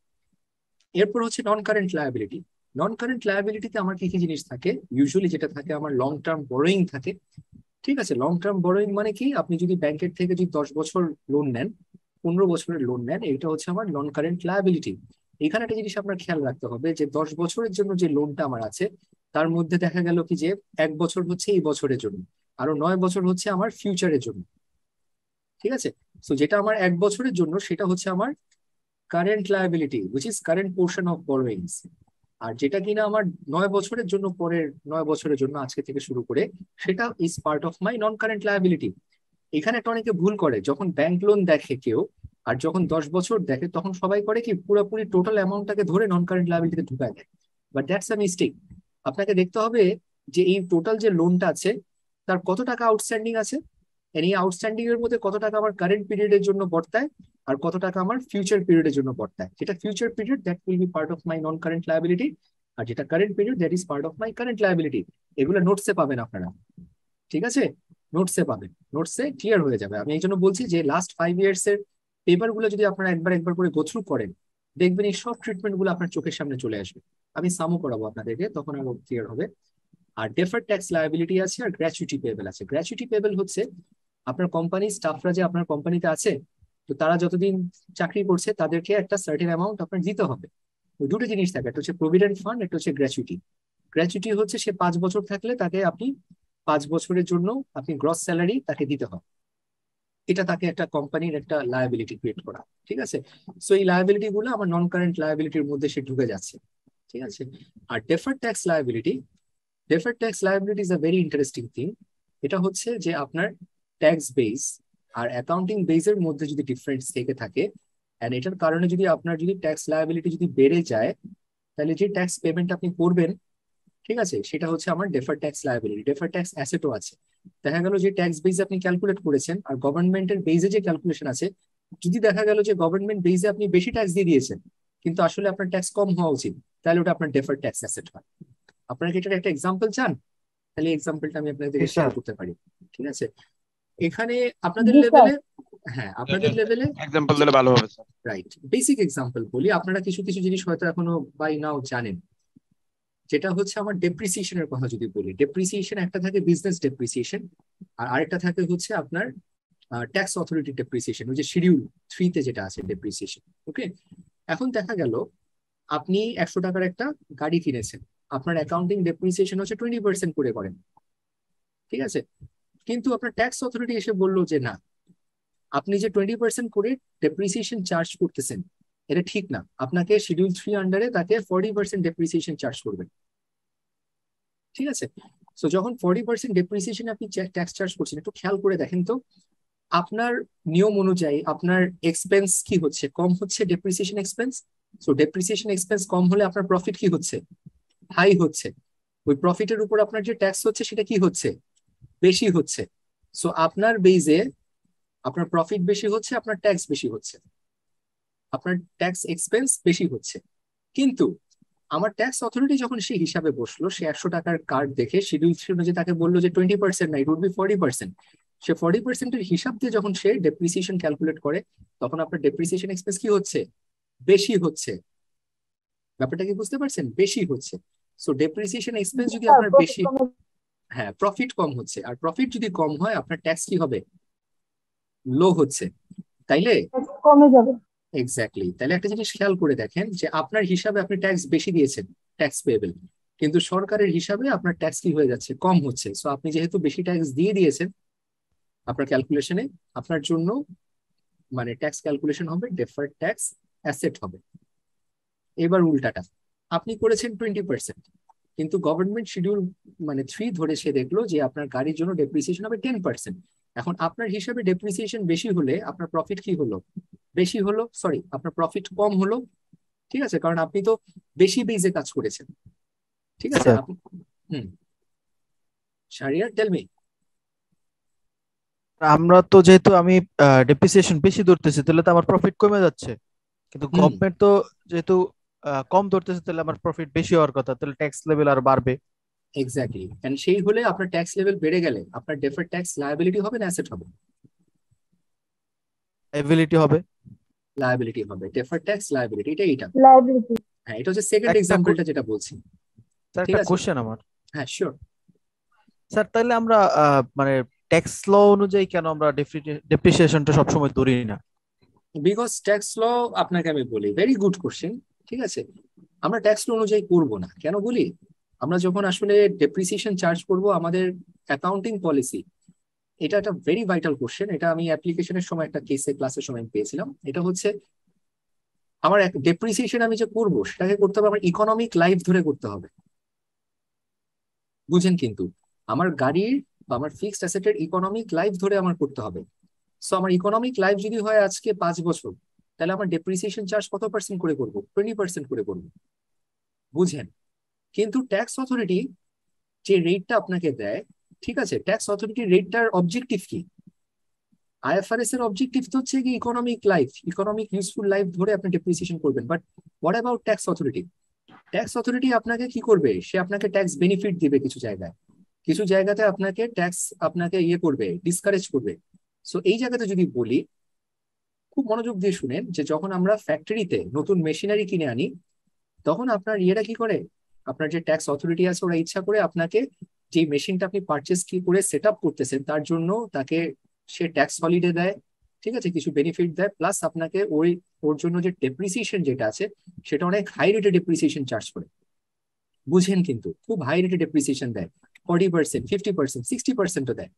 A: এরপর হচ্ছে non current liability. Non current লায়াবিলিটিতে আমার কি কি জিনিস থাকে? ইউজুয়ালি যেটা থাকে, আমার লং টার্ম বরোয়িং থাকে। ঠিক আছে, লং টার্ম বরোয়িং মানে কি, আপনি যদি ব্যাংকের থেকে যদি 10 বছর লোন নেন, 15 বছরের লোন নেন, এটা হচ্ছে আমার নন কারেন্ট লায়াবিলিটি। এখানে একটা জিনিস আপনার খেয়াল রাখতে হবে যে 10 বছরের জন্য যে লোনটা আমার আছে, তার মধ্যে দেখা গেল কি যে 1 বছর হচ্ছে এই বছরের জন্য, আরো 9 বছর হচ্ছে আমার ফিউচারের জন্য। ঠিক আছে, তো যেটা আমার 1 বছরের জন্য সেটা হচ্ছে আমার current liability, which is current portion of borrowings. আর যেটা কিনা আমার 9 বছরের জন্য, পরের 9 বছরের জন্য আজকে থেকে শুরু করে, সেটা is part of my non current liability. এখানে একটা অনেকে ভুল করে, যখন ব্যাংক লোন দেখে কেউ আর যখন 10 বছর দেখে, তখন সবাই করে কি পুরোপুরি টোটাল অ্যামাউন্টটাকে ধরে নন কারেন্ট লায়াবিলিটিতে ঢুকায় দেয়। But that's a mistake. আপনাকে দেখতে হবে যে এই টোটাল যে লোনটা আছে, তার কত টাকা আউটস্ট্যান্ডিং আছে, এই আউটস্ট্যান্ডিং এর মধ্যে কত টাকা আমার কারেন্ট পিরিয়ডের জন্য বর্তায়, আর কত টাকা আমার ফিউচার পিরিয়ডের জন্য বর্তায়। যেটা future period, that will be part of my non current liability, আর যেটা current period, that is part of my current liability. এগুলো নোটসে পাবেন আপনারা। ঠিক আছে, নোটসে পাবেন, নোটসে ক্লিয়ার হয়ে যাবে। আমি এই জন্য বলছি যে লাস্ট 5 ইয়ার্স এর পেপার গুলো যদি আপনারা একবার একবার করে গো থ্রু করেন, দেখবেন এই সব ট্রিটমেন্ট গুলো আপনার চোখের সামনে চলে আসবে। আমি সামও করাবো আপনাদেরকে, তখন আরো ক্লিয়ার হবে। আর ডেফার্ড ট্যাক্স লায়াবিলিটি আছে, আর গ্র্যাচুইটি পেয়েবল আছে। গ্র্যাচুইটি পেয়েবল হচ্ছে আপনার কোম্পানির স্টাফরা যে আপনার কোম্পানিতে আছে, তো তারা যতদিন চাকরি করছে তাদেরকে একটা সার্টেন অ্যামাউন্ট আপনার দিতে হবে। ওই দুটো জিনিস থাকে, একটা হচ্ছে প্রভিডেন্ট ফান্ড, একটা হচ্ছে গ্র্যাচুইটি। গ্র্যাচুইটি হচ্ছে সে 5 বছর থাকলে তাকে আপনি 5 বছরের জন্য আপনি গ্রস স্যালারি তাকে দিতে হবে। এটা তাকে একটা কোম্পানির একটা লায়াবিলিটি ক্রিয়েট করা। ঠিক আছে, সো এই লায়াবিলিটি গুলো আমার নন কারেন্ট লায়াবিলিটির মধ্যে সে ঢুকে যাচ্ছে। ঠিক আছে, আর deferred tax liability, deferred tax liability is a very interesting thing. এটা হচ্ছে যে আপনার ট্যাক্স বেস আর অ্যাকাউন্টিং বেসের মধ্যে যদি ডিফারেন্স থেকে থাকে, এন্ড এটার কারণে যদি আপনার যদি ট্যাক্স লায়াবিলিটি যদি বেড়ে যায়, তাহলে যে ট্যাক্স পেমেন্ট আপনি করবেন, ঠিক আছে, সেটা হচ্ছে আমার deferred tax liability. Deferred tax অ্যাসেটও আছে। দেখা গেল যে ট্যাক্স বেস আপনি ক্যালকুলেট করেছেন, আর গভর্নমেন্টের বেসে যে ক্যালকুলেশন আছে, যদি দেখা গেল যে গভর্নমেন্ট বেসে আপনি বেশি ট্যাক্স দিয়ে দিয়েছেন, কিন্তু আসলে আপনার ট্যাক্স কম হওয়া উচিত, তাহলে ওটা আপনার ডেফার্ড ট্যাক্স অ্যাসেট হয়। আপনারা কি এটার একটা এক্সাম্পল চান? তাহলে এক্সাম্পলটা আমি আপনাদের
B: জি
A: শেয়ার
B: স্যার।
A: করতে পারি। ঠিক আছে, এখানে আপনাদের
D: জি স্যার।
A: লেভেলে, হ্যাঁ আপনাদের লেভেলে,
E: এক্সাম্পল দিলে ভালো হবে স্যার।
A: রাইট, বেসিক এক্সাম্পল বলি। আপনারা কিছু কিছু জিনিস হয়তো এখনো বাই নাও জানেন। যেটা হচ্ছে আমার ডেপ্রিসিয়েশনের কথা যদি বলি, ডেপ্রিসিয়েশন একটা থাকে বিজনেস ডেপ্রিসিয়েশন, আর আরেকটা থাকে হচ্ছে আপনার ট্যাক্স অথরিটি ডেপ্রিসিয়েশন, ওই যে শিডিউল 3-তে যেটা আছে ডেপ্রিসিয়েশন। ওকে, এখন দেখা গেল আপনি 100 টাকার একটা গাড়ি কিনেছেন, আপনার অ্যাকাউন্টিং ডেপ্রিসিয়েশন হচ্ছে 20% করে করেন, ঠিক আছে? কিন্তু আপনার ট্যাক্স অথরিটি এসে বললো যে না, আপনি যে 20% করে ডেপ্রিসিয়েশন চার্জ করতেছেন এটা ঠিক না, আপনাকে শিডিউল 3 আন্ডারে তাকে 40% ডেপ্রিসিয়েশন চার্জ করবেন, ঠিক আছে? তো যখন 40% ডেপ্রিসিয়েশন আপনি ট্যাক্স চার্জ করছেন, একটু খেয়াল করে দেখেন তো আপনার নিয়ম অনুযায়ী আপনার এক্সপেন্স কি হচ্ছে, কম হচ্ছে depreciation expense. So depreciation expense কম হলে আপনার প্রফিট কি হচ্ছে, হাই হচ্ছে। ওই প্রফিটের উপর আপনার যে ট্যাক্স হচ্ছে সেটা কি হচ্ছে, বেশি হচ্ছে। সো আপনার বেইজে আপনার প্রফিট বেশি হচ্ছে, আপনার ট্যাক্স বেশি হচ্ছে, আপনার ট্যাক্স এক্সপেন্স বেশি হচ্ছে। কিন্তু আমার ট্যাক্স অথরিটি যখন সেই হিসাবে বসলো, সে 100 টাকার কার্ড দেখে শিডিউল 3 অনুযায়ী তাকে বললো যে 20% না, ইট উড বি 40%। সে 40%-এর হিসাব দিয়ে যখন সে ডেপ্রিসিয়েশন ক্যালকুলেট করে, তখন আপনার ডেপ্রিসিয়েশন এক্সপেন্স কি হচ্ছে, বেশি হচ্ছে। ব্যাপারটা কি বুঝতে পারছেন, বেশি হচ্ছে। সো ডেপ্রিসিয়েশন এক্সপেন্স যদি আপনার
D: প্রফিট
A: বেশি,
D: কমে
A: হ্যাঁ প্রফিট কম হচ্ছে, আর প্রফিট যদি কম হয় আপনার ট্যাক্স কি হবে, লো হচ্ছে, তাইলে?
D: কমে যাবে।
A: এক্স্যাক্টলি। তাহলে একটা জিনিস খেয়াল করে দেখেন যে আপনার হিসাবে আপনি ট্যাক্স বেশি দিয়েছেন, ট্যাক্স পেয়েবল, কিন্তু সরকারের হিসাবে আপনার ট্যাক্স কি হয়ে যাচ্ছে, কম হচ্ছে। সো আপনি যেহেতু বেশি ট্যাক্স দিয়ে দিয়েছেন আপনার ক্যালকুলেশনে, আপনার জন্য মানে ট্যাক্স ক্যালকুলেশন হবে ডেফার্ড ট্যাক্স অ্যাসেট হবে। এবার উল্টাটা, আপনি করেছেন 20%, কিন্তু গভর্নমেন্ট শিডিউল মানে 3 ধরে সে দেখলো যে আপনার গাড়ির জন্য ডেপ্রিসিয়েশন হবে 10%। এখন আপনার হিসাবে ডেপ্রিসিয়েশন বেশি হলে আপনার প্রফিট কি হলো, বেশি হলো, সরি আপনার প্রফিট কম হলো, ঠিক আছে? কারণ আপনি তো বেশি বেজে কাজ করেছেন, ঠিক আছে?
B: স্যার
A: আপনি হুম, শাহরিয়ার টেল মি।
B: আমরা তো যেহেতু আমি ডেপ্রিসিয়েশন বেশি ধরতেছি তাহলে তো আমার প্রফিট কমে যাচ্ছে, কিন্তু
A: হুম,
B: গভর্নমেন্ট তো যেহেতু কম ধরতেছে তাহলে আমার প্রফিট বেশি হওয়ার কথা, তাহলে ট্যাক্স লেভেল আর বাড়বে।
A: এক্স্যাক্টলি। এন্ড সেই হলে আপনার ট্যাক্স লেভেল বেড়ে গেলে আপনার ডেফার্ড ট্যাক্স লায়াবিলিটি হবে না অ্যাসেট হবে?
B: এবিলিটি হবে।
A: লায়াবিলিটি হবে, ডেফার্ড ট্যাক্স লায়াবিলিটি, এটা।
D: লাইবিলিটি।
A: হ্যাঁ, এটা হচ্ছে সেকেন্ড
B: একটা
A: এক্সাম্পলটা যেটা বলছি,
B: স্যার
A: ঠিক
B: একটা
A: আছে?
B: কোশ্চেন আমার।
A: হ্যাঁ শিওর।
B: স্যার তাহলে আমরা মানে ট্যাক্স ল অনুযায়ী কেন আমরা ডেপ্রিসিয়েশনটা সবসময় ধরি না?
A: বিকজ ট্যাক্স ল, আপনাকে আমি বলি, ভেরি গুড কোশ্চেন, ঠিক আছে? আমরা ট্যাক্স ল অনুযায়ী করব না, কেন বলি? আমরা যখন আসলে ডেপ্রিসিয়েশন চার্জ করব, আমাদের অ্যাকাউন্টিং পলিসি, এটা একটা ভেরি ভাইটাল কোশ্চেন, এটা আমি অ্যাপ্লিকেশনের সময় একটা কেসে ক্লাসের সময় আমি পেয়েছিলাম। এটা হচ্ছে আমার ডেপ্রিসিয়েশন আমি যে করবো সেটাকে করতে হবে আমার ইকোনমিক লাইফ ধরে করতে হবে, বুঝেন? কিন্তু আমার গাড়ির বা আমার ফিক্সড অ্যাসেটের ইকোনমিক লাইফ ধরে আমার করতে হবে। সো আমার ইকোনমিক লাইফ যদি হয় আজকে 5 বছর, তাহলে আমার ডেপ্রিসিয়েশন চার্জ কত পার্সেন্ট করে করবো, 20% করে করবো, বুঝেন? কিন্তু ট্যাক্স অথরিটি যে রেটটা আপনাকে দেয়, ঠিক আছে, ট্যাক্স অথরিটির রেটটার অবজেক্টিভ কি? আইএফআরএস এর অবজেক্টিভ তো হচ্ছে কি economic life, economic useful life ধরে আপনি ডেপ্রিসিয়েশন করবেন। But what about tax authority? Tax authority আপনাকে কি করবে, সে আপনাকে ট্যাক্স বেনিফিট দিবে কিছু জায়গায়, কিছু জায়গাতে আপনাকে ট্যাক্স আপনাকে ইয়ে করবে, ডিসকারেজ করবে। সো এই জায়গাতে যদি বলি, খুব মনোযোগ দিয়ে শুনেন, যে যখন আমরা ফ্যাক্টরিতে নতুন মেশিনারি কিনে আনি, তখন আপনার ইয়েটা কি করে, আপনার যে ট্যাক্স অথরিটি আছে ওরা ইচ্ছা করে আপনাকে যে মেশিনটা আপনি পারচেস কি করে সেট আপ করতেছেন তার জন্য তাকে সে ট্যাক্স হলিডে দেয়, ঠিক আছে, কিছু বেনিফিট দেয়, প্লাস আপনাকে ওই ওর জন্য যে ডেপ্রিসিয়েশন যেটা আছে সেটা অনেক হাই রেটে ডেপ্রিসিয়েশন চার্জ করে, বুঝেন? কিন্তু খুব হাই রেটে ডেপ্রিসিয়েশন দেয়, 40%, 50%, 60%ও দেয়।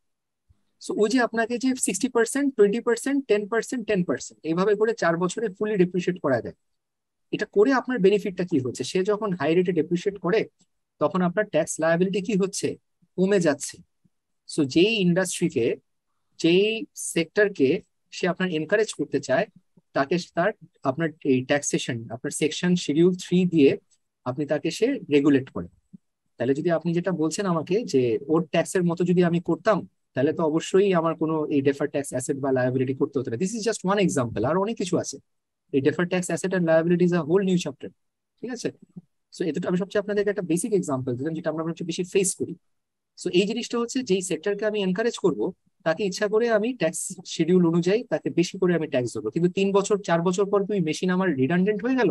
A: সো ওই যে আপনাকে যে 60%, 20%, 10%, 10% এইভাবে করে 4 বছরে ফুলি ডেপ্রিসিয়েট করা দেয়। এটা করে আপনার বেনিফিটটা কি হচ্ছে, সে যখন হাই রেটে ডেপ্রিসিয়েট করে তখন আপনার ট্যাক্স লায়াবিলিটি কি হচ্ছে, কমে যাচ্ছে। সো যেই ইন্ডাস্ট্রিকে, যেই সেক্টরকে সে আপনার এনকারেজ করতে চায়, তাকে তার আপনার এই ট্যাক্সেশন আপনার সেকশন শিডিউল 3 দিয়ে আপনি তাকে সে রেগুলেট করে। তাহলে যদি আপনি যেটা বলছেন আমাকে যে ওর ট্যাক্সের মতো যদি আমি করতাম, তাহলে তো অবশ্যই আমার কোনো এই ডেফার ট্যাক্স অ্যাসেট বা লায়াবিলিটি করতে হতো না। This is just one example, আর অনেক কিছু আছে। এই defer tax asset and liability is a whole new chapter, ঠিক আছে? সো এটা আমি সবচেয়ে আপনাদেরকে একটা বেসিক এক্সাম্পল দিলাম যেটা আমরা সবচেয়ে বেশি ফেস করি। সো এই জিনিসটা হচ্ছে যেই সেক্টরকে আমি এনকারেজ করব, তাকে ইচ্ছা করে আমি ট্যাক্স শিডিউল অনুযায়ী তাকে বেশি করে আমি ট্যাক্স দেবো, কিন্তু 3 বছর 4 বছর পর তুই মেশিন আমার রিডান্ডেন্ট হয়ে গেল,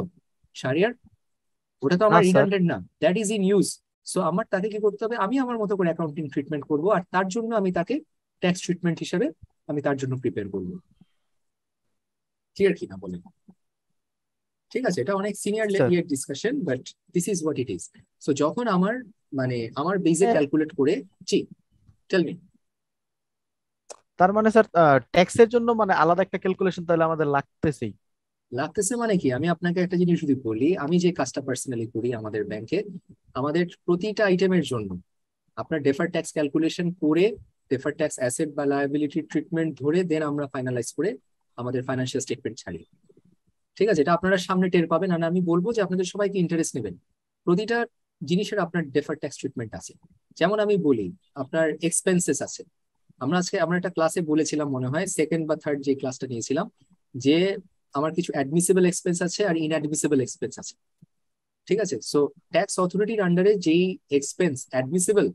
A: শাহরিয়ার, ওটা তো
B: না
A: আমার
B: স্যার।
A: রিডান্ডেন্ট না, that is in use. So আমার তাকে কি করতে হবে, আমি আমার মতো করে অ্যাকাউন্টিং ট্রিটমেন্ট করবো, আর তার জন্য আমি তাকে ট্যাক্স ট্রিটমেন্ট হিসেবে আমি তার জন্য প্রিপেয়ার করবো। ক্লিয়ার কিনা বলেন? ঠিক আছে, এটা অনেক সিনিয়র
B: স্যার
A: ইয়ের discussion, but this is what it is. So যখন আমার আমার বেসে ক্যালকুলেট করে, জি টেল মি।
B: তার মানে স্যার ট্যাক্সের জন্য মানে আলাদা একটা ক্যালকুলেশন তাহলে আমাদের লাগতেছেই।
A: লাগতেছে মানে কি, আমি আপনাকে একটা জিনিস যদি বলি, আমি যে কাজটা পার্সোনালি করি আমাদের ব্যাংকে, আমাদের প্রতিটা আইটেমের জন্য আপনার ডেফার ট্যাক্স ক্যালকুলেশন করে, ডেফার ট্যাক্স অ্যাসেট বা লায়াবিলিটি ট্রিটমেন্ট ধরে দেন আমরা ফাইনালাইজ করে আমাদের ফাইন্যান্সিয়াল স্টেটমেন্ট ছাড়ি। ঠিক আছে, এটা আপনারা সামনে টের পাবেন, আর আমি বলবো যে আপনাদের সবাইকে ইন্টারেস্ট নেবেন। প্রতিটা জিনিসের আপনার ডেফার ট্যাক্স ট্রিটমেন্ট আছে। যেমন আমি বলি, আপনার এক্সপেন্সেস আছে। আমরা একটা ক্লাসে বলেছিলাম, মনে হয় সেকেন্ড বা থার্ড যে ক্লাসটা নিয়েছিলাম, যে আমার কিছু অ্যাডমিসিবল এক্সপেন্স আছে আর ইনঅ্যাডমিসিবল এক্সপেন্স আছে। ঠিক আছে, সো ট্যাক্স অথরিটির আন্ডারে যেই এক্সপেন্স অ্যাডমিসিবল,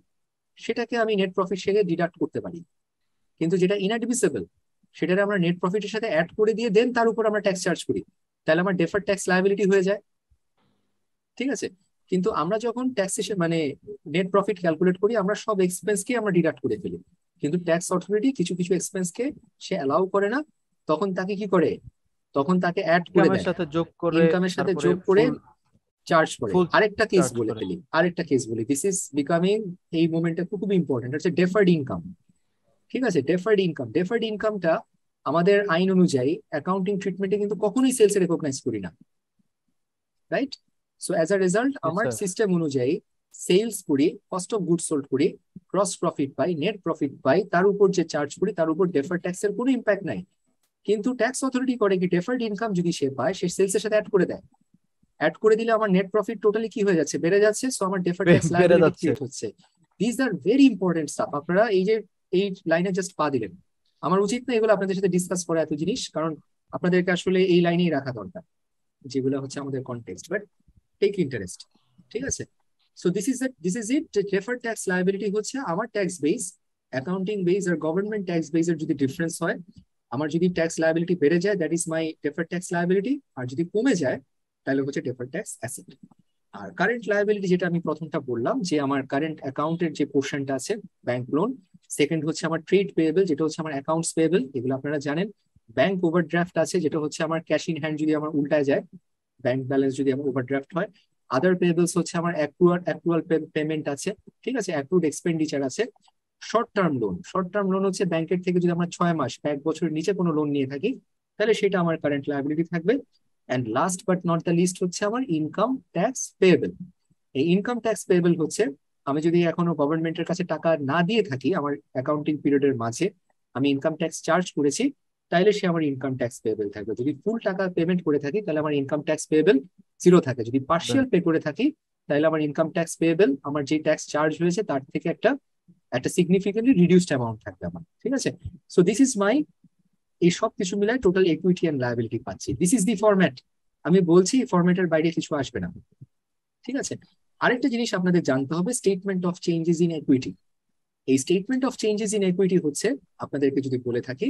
A: সেটাকে আমি নেট প্রফিট থেকে ডিডাক্ট করতে পারি। কিন্তু যেটা ইনঅ্যাডমিসিবল, সেটাকে আমরা নেট প্রফিটের সাথে অ্যাড করে দিয়ে দেন তার উপর আমরা ট্যাক্স চার্জ করি, তাহলে আমার ডেফার্ড ট্যাক্স লায়াবিলিটি হয়ে যায়। ঠিক আছে, কিন্তু আমরা যখন ট্যাক্সেশন নেট প্রফিট ক্যালকুলেট করি, আমরা সব এক্সপেন্সকে আমরা ডিডাক্ট করে ফেলি। কিন্তু ট্যাক্স অথরিটি কিছু কিছু এক্সপেন্সকে সে অ্যালাউ করে না, তখন তাকে কি করে, তখন তাকে অ্যাড করে
B: ইনকামের
A: দেয়,
B: সাথে যোগ করে
A: ইনকামের সাথে
B: তারপরে
A: যোগ করে
B: ফুল
A: চার্জ করে।
B: ফুল
A: আরেকটা কেস
B: চার্জ
A: বলে
B: করে।
A: ফেলি, দিস ইজ বিকামিং, এই মোমেন্টটা খুব ইম্পর্টেন্ট, হচ্ছে ডেফার্ড ইনকাম। ঠিক আছে, ডেফার্ড ইনকামটা আমাদের আইন অনুযায়ী অ্যাকাউন্টিং ট্রিটমেন্টে কিন্তু কখনোই সেলস রেকগনাইজ করি না, right? So as a result
B: Yes,
A: আমার
B: sir.
A: সিস্টেম অনুযায়ী সেলস করি, কস্ট অফ গুড সোল্ড করি, ক্রস প্রফিট পাই, নেট প্রফিট পাই, তার উপর যে চার্জ করি তার উপর ডেফার্ড ট্যাক্সের কোনো ইম্প্যাক্ট নাই। কিন্তু ট্যাক্স অথরিটি করে কি, ডেফার্ড ইনকাম যদি সে পায়, সে সেলস এর সাথে অ্যাড করে দেয়। অ্যাড করে দিলে আমার নেট প্রফিট টোটালি কি হয়ে যাচ্ছে, বেড়ে যাচ্ছে। সো আমার ডেফার্ড ট্যাক্স
B: বেড়ে
A: লায়াবিলিটি
B: যাচ্ছে।
A: ক্রিয়েট হচ্ছে। This are very important staff. আপনারা এই লাইনে জাস্ট পা দিলেন। আমার উচিত না এগুলো আপনাদের সাথে ডিসকাস করা এত জিনিস, কারণ আপনাদেরকে আসলে এই লাইনেই রাখা দরকার, যেগুলো হচ্ছে আমাদের কনটেক্সট, বাট টেক ইন্টারেস্ট। ঠিক আছে, so this is it. Deferred tax liability হচ্ছে আমার ট্যাক্স বেস, অ্যাকাউন্টিং বেস আর গভর্নমেন্ট ট্যাক্স বেসের যদি ডিফারেন্স হয়, আমার যদি ট্যাক্স লায়াবিলিটি বেড়ে যায়, that is my deferred tax liability, আর যদি কমে যায় তাহলে হচ্ছে ডেফার্ড ট্যাক্স অ্যাসেট। আর কারেন্ট লায়াবিলিটি, যেটা আমি প্রথমটা বললাম, যে আমার কারেন্ট অ্যাকাউন্টের যে পোর্শনটা আছে, ব্যাংক লোন। সেকেন্ড হচ্ছে আমার ট্রেড পেয়েবল, যেটা হচ্ছে আমার অ্যাকাউন্টস পেয়েবল, এগুলো আপনারা জানেন। ব্যাংক ওভারড্রাফট আছে, যেটা হচ্ছে আমার ক্যাশ ইন হ্যান্ড যদি আমার উল্টায় যায়, ব্যাংক ব্যালেন্স যদি আমার ওভারড্রাফট হয়। আদার পেয়েবলস হচ্ছে আমার অ্যাক্রুয়াল পেমেন্ট আছে। ঠিক আছে, অ্যাক্রুড এক্সপেন্ডিচার আছে। শর্ট টার্ম লোন হচ্ছে ব্যাংকের থেকে যদি আমরা 6 মাস বা 1 বছরের নিচে কোনো লোন নিয়ে থাকি, তাহলে সেটা আমার কারেন্ট লায়াবিলিটি থাকবে। And last but not the least হচ্ছে আমার ইনকাম ট্যাক্স পেয়েবল। এই ইনকাম ট্যাক্স পেয়েবল হচ্ছে, আমি যদি এখনো গভর্নমেন্টের কাছে টাকা না দিয়ে থাকি, আমার অ্যাকাউন্টিং পিরিয়ডের মাঝে আমি ইনকাম ট্যাক্স চার্জ করেছি, তাহলে সে আমার ইনকাম ট্যাক্স পেয়েবল থাকবে। যদি ফুল টাকা পেমেন্ট করে থাকি, তাহলে আমার ইনকাম ট্যাক্স পেয়েবল 0 থাকে। যদি পার্শিয়াল পে করে থাকি, তাহলে আমার ইনকাম ট্যাক্স পেয়েবল, আমার যে ট্যাক্স চার্জ হয়েছে তার থেকে একটা একটা সিগনিফিকেন্টলি রিডিউসড অ্যামাউন্ট থাকবে আমার। ঠিক আছে, সো দিস ইজ মাই, এই সব কিছু মিলায় টোটাল ইকুইটি এন্ড লায়াবিলিটি পাচ্ছি। This is the format. আমি বলছি ফরম্যাটের বাইরে কিছু আসবে না। ঠিক আছে, আরেকটা জিনিস আপনাদের জানতে হবে, statement of changes in equity. এই statement of changes in equity হচ্ছে, আপনাদেরকে যদি বলে থাকি,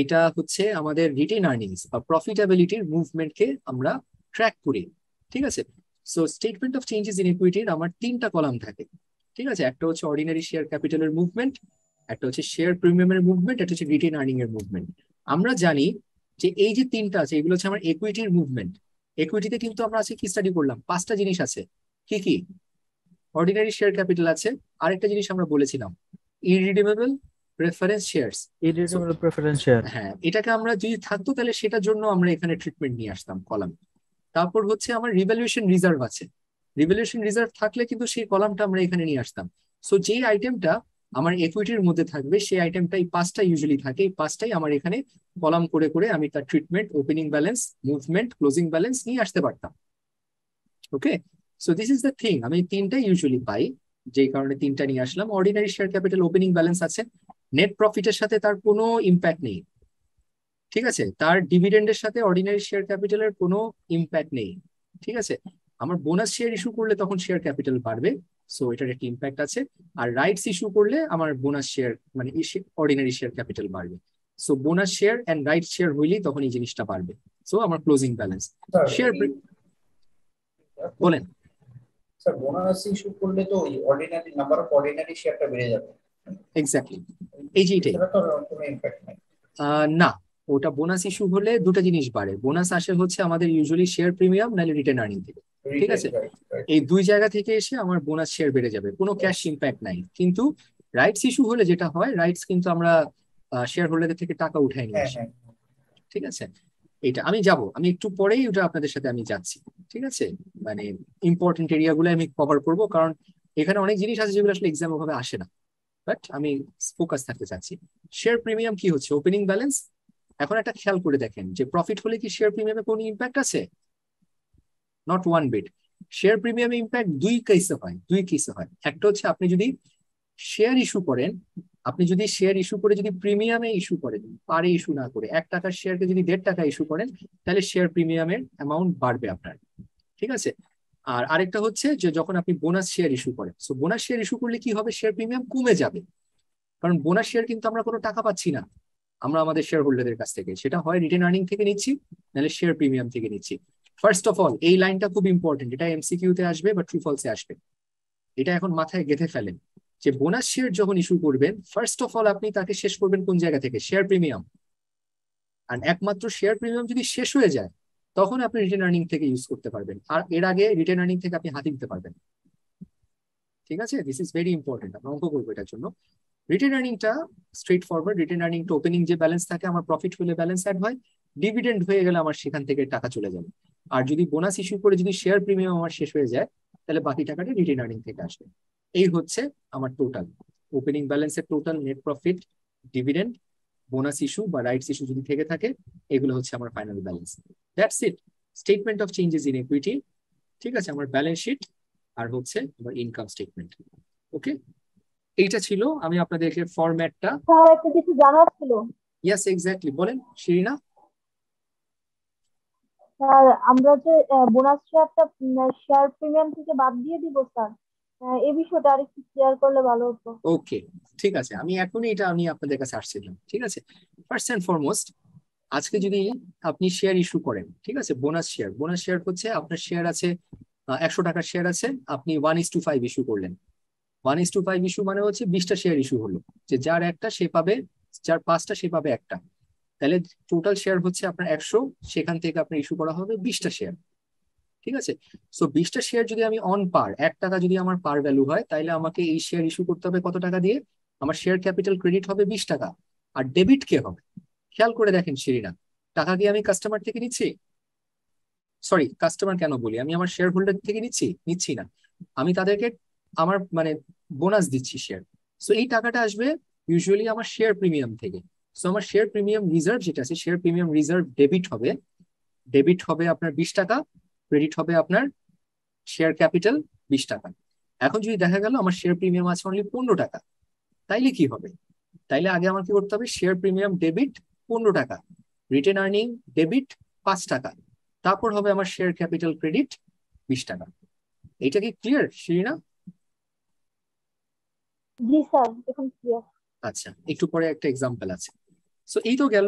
A: এটা হচ্ছে আমাদের রিটেন আর্নিংস বা প্রফিটেবিলিটির মুভমেন্টকে আমরা ট্র্যাক করি। ঠিক আছে, so statement of changes in ইকুইটির আমার 3টা কলাম থাকে। ঠিক আছে, একটা হচ্ছে অর্ডিনারি শেয়ার ক্যাপিটালের মুভমেন্ট, একটা হচ্ছে শেয়ার প্রিমিয়ামের মুভমেন্ট, একটা হচ্ছে রিটেন আর্নিং এর মুভমেন্ট। আমরা জানি যে এই যে 3টা আছে, এগুলো হচ্ছে আমার ইকুইটির মুভমেন্ট। ইকুইটিতে কিন্তু আমরা আজকে কি স্টাডি করলাম, 5টা জিনিস আছে। কি কি? অর্ডিনারি শেয়ার ক্যাপিটাল আছে, আরেকটা জিনিস আমরা বলেছিলাম irredeemable preference shares.
B: Irreducible preference share.
A: হ্যাঁ, এটাকে আমরা যদি থাকতো তাহলে সেটার জন্য আমরা এখানে ট্রিটমেন্ট নিয়ে আসতাম কলাম। তারপর হচ্ছে আমার রিভ্যালুয়েশন রিজার্ভ আছে, রিভ্যালুয়েশন রিজার্ভ থাকলে কিন্তু সেই কলামটা আমরা এখানে নিয়ে আসতাম। সো যে আইটেমটা আমার ইকুইটির মধ্যে থাকবে, সেই আইটেমটা এই 5টা ইউজুয়ালি থাকে, এই 5টাই আমার এখানে কলাম করে করে আমি তার treatment, opening balance, movement, closing balance নিয়ে আসতে পারতাম। Okay, so this is the thing. আমি 3টাই ইউজুয়ালি পাই, যেই কারণে 3টা নিয়ে আসলাম। Ordinary share capital opening balance আছে, নেট প্রফিটের সাথে তার কোনো ইম্প্যাক্ট নেই। ঠিক আছে, তার ডিভিডেন্ডের সাথে অর্ডিনারি শেয়ার ক্যাপিটালের কোনো ইম্প্যাক্ট নেই। ঠিক আছে, আমার বোনাস শেয়ার ইস্যু করলে তখন শেয়ার ক্যাপিটাল বাড়বে, সো এটার একটা ইম্প্যাক্ট আছে। আর রাইটস ইস্যু করলে আমার bonus share ordinary share capital বাড়বে। So bonus share and right share হইলেই তখন এই জিনিসটা বাড়বে। সো আমার ক্লোজিং ব্যালেন্স শেয়ার। বলেন।
D: স্যার বোনাস ইস্যু করলে তো অর্ডিনারি নাম্বার অফ অর্ডিনারি শেয়ারটা বেড়ে যাবে।
A: এক্স্যাক্টলি, এই যে এটাই।
D: এছাড়া তো আর কোনো ইম্প্যাক্ট নাই।
A: না, ওটা বোনাস ইস্যু হলে দুটো জিনিস বাড়ে। বোনাস আসে হচ্ছে আমাদের ইউজুয়ালি শেয়ার প্রিমিয়াম নাহলে রিটেন আর্নিং থেকে, ঠিক
D: রিটেন,
A: আছে?
D: Right right.
A: এই দুই জায়গা থেকে এসে আমার বোনাস শেয়ার বেড়ে যাবে, কোনো ক্যাশ ইম্প্যাক্ট নাই। কিন্তু রাইটস ইস্যু হলে যেটা হয়, রাইটস কিন্তু আমরা শেয়ার হোল্ডারদের থেকে টাকা উঠাই নিয়ে
D: হ্যাঁ
A: আসি,
D: হ্যাঁ।
A: ঠিক আছে? এটা আমি যাব, আমি একটু পরেই ওটা আপনাদের সাথে আমি যাচ্ছি, ঠিক আছে? মানে ইম্পর্টেন্ট এরিয়া গুলো আমি কভার করব, কারণ এখানে অনেক জিনিস আছে যেগুলো আসলে এক্সাম ওভাবে আসে না, বাট আমি ফোকাস থাকতে চাচ্ছি। শেয়ার প্রিমিয়াম কি হচ্ছে? Opening balance. এখন একটা খেয়াল করে দেখেন যে প্রফিট হলে কি শেয়ার প্রিমিয়ামে কোনো ইম্প্যাক্ট আছে? Not one bit. শেয়ার প্রিমিয়ামে ইম্প্যাক্ট দুই কেসে হয়। একটা হচ্ছে আপনি যদি শেয়ার ইস্যু করেন, আপনি যদি শেয়ার ইস্যু করে যদি প্রিমিয়ামে ইস্যু করেন, পারে ইস্যু না করে 1 টাকার শেয়ারকে যদি 1.5 টাকা ইস্যু করেন, তাহলে শেয়ার প্রিমিয়ামের অ্যামাউন্ট বাড়বে আপনার, ঠিক আছে? আর আরেকটা হচ্ছে যে যখন আপনি বোনাস শেয়ার ইস্যু করেন, সো বোনাস শেয়ার ইস্যু করলে কি হবে? শেয়ার প্রিমিয়াম কমে যাবে, কারণ বোনাস শেয়ার কিন্তু আমরা কোনো টাকা পাচ্ছি না, আমরা আমাদের শেয়ার হোল্ডারদের কাছ থেকে, সেটা হয় রিটেন আর্নিং থেকে নিচ্ছি, নাহলে শেয়ার প্রিমিয়াম থেকে নিচ্ছি। ফার্স্ট অফ অল এই লাইনটা খুব ইম্পর্টেন্ট, এটা এমসিকিউ তে আসবে বা ট্রু ফলসে আসবে, এটা এখন মাথায় গেঁথে ফেলেন যে বোনাস শেয়ার যখন ইস্যু করবেন, ফার্স্ট অফ অল আপনি তাকে শেষ করবেন কোন জায়গা থেকে? Share premium. আর একমাত্র শেয়ার প্রিমিয়াম যদি শেষ হয়ে যায়, তখন আপনি রিটেন আর্নিং থেকে ইউজ করতে পারবেন, আর এর আগে রিটেন আর্নিং থেকে আপনি হাতে দিতে পারবেন, ঠিক আছে? দিস ইজ ভেরি ইম্পর্টেন্ট, আমরা অঙ্ক করবো এটার জন্য। রিটেন আর্নিংটা স্ট্রেট ফরওয়ার্ড। রিটেন আর্নিংটা ওপেনিং যে ব্যালেন্স থাকে, আমার প্রফিট হলে ব্যালেন্স অ্যাড হয়, ডিভিডেন্ড হয়ে গেলে আমার সেখান থেকে টাকা চলে যাবে। আর যদি বোনাস ইস্যু করে যদি শেয়ার প্রিমিয়াম আমার শেষ হয়ে যায়, তাহলে বাকি টাকাটা রিটেন আর্নিং থেকে আসবে। এই হচ্ছে আমার টোটাল ওপেনিং ব্যালেন্সের total, net profit, dividend, bonus issue বা রাইটস ইস্যু যদি থেকে থাকে, এগুলো হচ্ছে আমার final balance. That's it. Statement of changes in equity, ঠিক আছে, আমার ব্যালেন্স শিট, আর হচ্ছে আমার ইনকাম স্টেটমেন্ট। ওকে, এইটা ছিল আমি আপনাদেরকে ফরম্যাটটা।
E: স্যার একটা কিছু জানার ছিল।
A: ইয়েস এক্স্যাক্টলি, বলেন শিরিনা।
E: স্যার আমরা যে বোনাস শেয়ারটা শেয়ার প্রিমিয়াম থেকে বাদ দিয়ে দিব স্যার, এই বিষয়টা আরেকটু ক্লিয়ার করলে ভালো হতো।
A: ওকে, ঠিক আছে, আমি এখনই এটা আমি আপনাদের কাছে আসছিলাম, ঠিক আছে? ফার্স্ট এন্ড ফরমোস্ট, আজকে যদি আপনি শেয়ার ইস্যু করেন, ঠিক আছে, বোনাস শেয়ার হচ্ছে আপনার শেয়ার আছে 100 টাকার শেয়ার আছে, আপনি 1:5 ইস্যু করলেন। 1:5 ইস্যু মানে হচ্ছে 20টা শেয়ার ইস্যু হলো, যে যার একটা সে পাবে, যার 5টা সে পাবে একটা, তাহলে টোটাল শেয়ার হচ্ছে আপনার 100, সেখান থেকে আপনার ইস্যু করা হবে 20টা শেয়ার, ঠিক আছে? সো 20টা শেয়ার যদি আমি অন পার 1 টাকা যদি আমার পার ভ্যালু হয়, তাহলে আমাকে এই শেয়ার ইস্যু করতে হবে কত টাকা দিয়ে? আমার শেয়ার ক্যাপিটাল ক্রেডিট হবে 20 টাকা। আর ডেবিট কে হবে? খেয়াল করে দেখেন শিরিনা, টাকা দিয়ে আমি কাস্টমার থেকে নিচ্ছি, সরি কাস্টমার কেন বলি, আমি আমার শেয়ার হোল্ডার থেকে নিচ্ছি না, আমি তাদেরকে আমার মানে বোনাস দিচ্ছি শেয়ার। সো এই টাকাটা আসবে ইউজুয়ালি আমার শেয়ার প্রিমিয়াম থেকে। সো আমার শেয়ার প্রিমিয়াম রিজার্ভ যেটা আছে, শেয়ার প্রিমিয়াম রিজার্ভ ডেবিট হবে আপনার 20 টাকা, ক্রেডিট হবে আপনার শেয়ার ক্যাপিটাল 20 টাকা। এখন যদি দেখা গেল আমার শেয়ার প্রিমিয়াম আছে অনলি 15 টাকা, তাইলে কি হবে? তাইলে আগে আমার কি করতে হবে? শেয়ার প্রিমিয়াম ডেবিট 15 টাকা, রিটেন আর্নিং ডেবিট 5 টাকা, তারপর হবে আমার শেয়ার ক্যাপিটাল ক্রেডিট 20 টাকা। এইটা কি ক্লিয়ার শিরিনা?
E: জি স্যার, এখন ক্লিয়ার।
A: আচ্ছা, একটু পরে একটা এক্সাম্পল আছে। সো এই তো গেল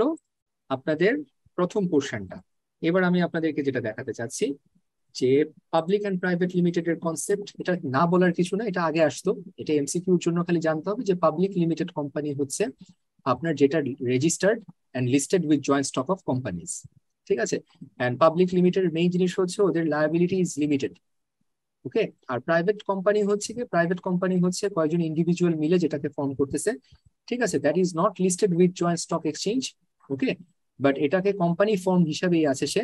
A: আপনাদের প্রথম পোর্শনটা। এবার আমি আপনাদেরকে যেটা দেখাতে চাচ্ছি, যে পাবলিক অ্যান্ড প্রাইভেট লিমিটেড এর কনসেপ্ট, এটা না বলার কিছু না, এটা আগে আসতো, এটা এমসিকিউর জন্য খালি জানতে হবে যে পাবলিক লিমিটেড কোম্পানি হচ্ছে আপনার যেটা registered and listed with joint stock of companies, ঠিক আছে? অ্যান্ড পাবলিক লিমিটেড মেইন জিনিস হচ্ছে ওদের লায়াবিলিটি ইজ লিমিটেড, ওকে? আর প্রাইভেট কোম্পানি হচ্ছে কয়েকজন ইন্ডিভিজুয়াল মিলে যেটাকে ফর্ম করতেছে, ঠিক আছে? That is not listed with joint stock exchange, okay? But এটাকে কোম্পানি ফর্ম হিসাবেই আছে সে,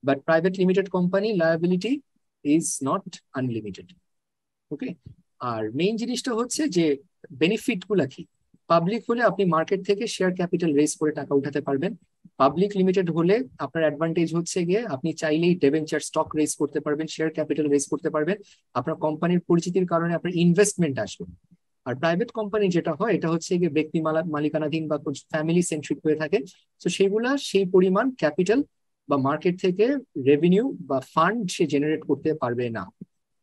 A: but private limited company liability is not unlimited, okay? আর মেইন জিনিসটা হচ্ছে যে বেনিফিট গুলা কি। পাবলিক হলে আপনি মার্কেট থেকে শেয়ার ক্যাপিটাল রেজ করে টাকা উঠাতে পারবেন। পাবলিক লিমিটেড হলে আপনার অ্যাডভান্টেজ হচ্ছে গিয়ে আপনি চাইলেই ডেবেঞ্চার স্টক রেজ করতে পারবেন, শেয়ার ক্যাপিটাল রেজ করতে পারবেন, আপনার কোম্পানির পরিচিতির কারণে আপনার ইনভেস্টমেন্ট আসবে। আর প্রাইভেট কোম্পানি যেটা হয়, এটা হচ্ছে গিয়ে ব্যক্তি মালিকানাধীন বা ফ্যামিলি সেন্ট্রিক হয়ে থাকে, তো সেগুলা সেই পরিমাণ ক্যাপিটাল বা মার্কেট থেকে রেভিনিউ বা ফান্ড সে জেনারেট করতে পারবে না,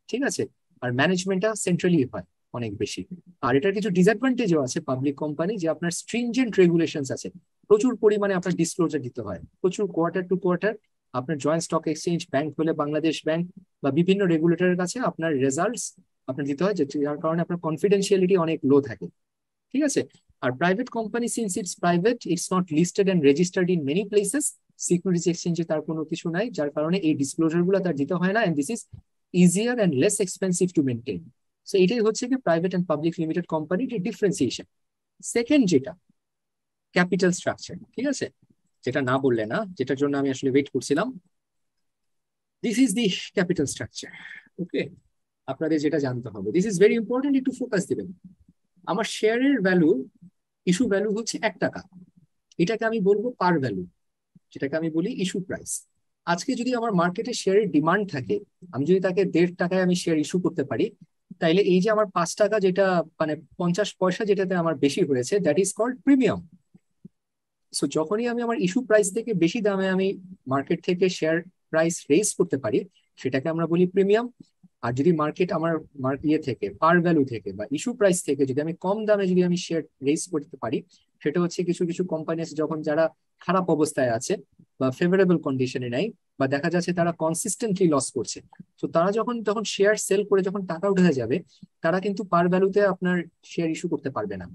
A: ঠিক আছে? আর ম্যানেজমেন্টটা সেন্ট্রালি হয় অনেক বেশি। আর এটার কিছু ডিসঅ্যাডভান্টেজও আছে পাবলিক কোম্পানি, যে আপনার স্ট্রিনজেন্ট রেগুলেশনস আছে, প্রচুর পরিমাণে আপনার ডিসক্লোজার দিতে হয়, প্রচুর কোয়ার্টার টু কোয়ার্টার আপনার জয়েন্ট স্টক এক্সচেঞ্জ, ব্যাংক হলে বাংলাদেশ ব্যাংক বা বিভিন্ন রেগুলেটরের কাছে আপনার রেজাল্টস আপনার দিতে হয়, যার কারণে আপনার কনফিডেন্সিয়ালিটি অনেক লো থাকে, ঠিক আছে। আর private company, since it's private, it's not listed and registered in many places, securities এক্সচেঞ্জে তার কোনো কিছু নাই, যার কারণে এই ডিসক্লোজার গুলো তার দিতে হয় না, and this is easier and less expensive to maintain. So এটাই হচ্ছে কি প্রাইভেট অ্যান্ড পাবলিক লিমিটেড কোম্পানির ডিফারেন্সিয়েশন। সেকেন্ড যেটা ক্যাপিটাল স্ট্রাকচার, ঠিক আছে, যেটা না বললে না, যেটার জন্য আমি আসলে ওয়েট করছিলাম, this is the capital structure. Okay, আপনাদের যেটা জানতে হবে, দিস ইজ ভেরি ইম্পর্টেন্ট, একটু ফোকাস দিবেন। আমার শেয়ারের ভ্যালু, ইস্যু ভ্যালু হচ্ছে 1 টাকা, এটাকে আমি বলবো পার ভ্যালু, যেটাকে আমি বলি ইস্যু প্রাইস। আজকে যদি আমার মার্কেটে শেয়ারের ডিমান্ড থাকে, আমি যদি তাকে 1.5 টাকায় আমি শেয়ার ইস্যু করতে পারি, তাইলে এই যে আমার 5 টাকা যেটা মানে 50 পয়সা যেটাতে আমার বেশি হয়েছে, that is called premium. So যখনই আমি আমার ইস্যু প্রাইস থেকে বেশি দামে আমি মার্কেট থেকে শেয়ার প্রাইস রেজ করতে পারি, সেটাকে আমরা বলি প্রিমিয়াম। আর যদি মার্কেট আমার ইয়ে থেকে পার ভ্যালু থেকে বা ইস্যু প্রাইস থেকে যদি আমি কম দামে যদি আমি শেয়ার রেজ করতে পারি, সেটা হচ্ছে কিছু কিছু কোম্পানি আছে যখন যারা খারাপ অবস্থায় আছে বা ফেভারেবল কন্ডিশনে নাই, বা দেখা যাচ্ছে তারা কনসিস্টেন্টলি লস করছে, তো তারা যখন শেয়ার সেল করে যখন টাকা উঠে যাবে, তারা কিন্তু পার ভ্যালুতে আপনার শেয়ার ইস্যু করতে পারবে না,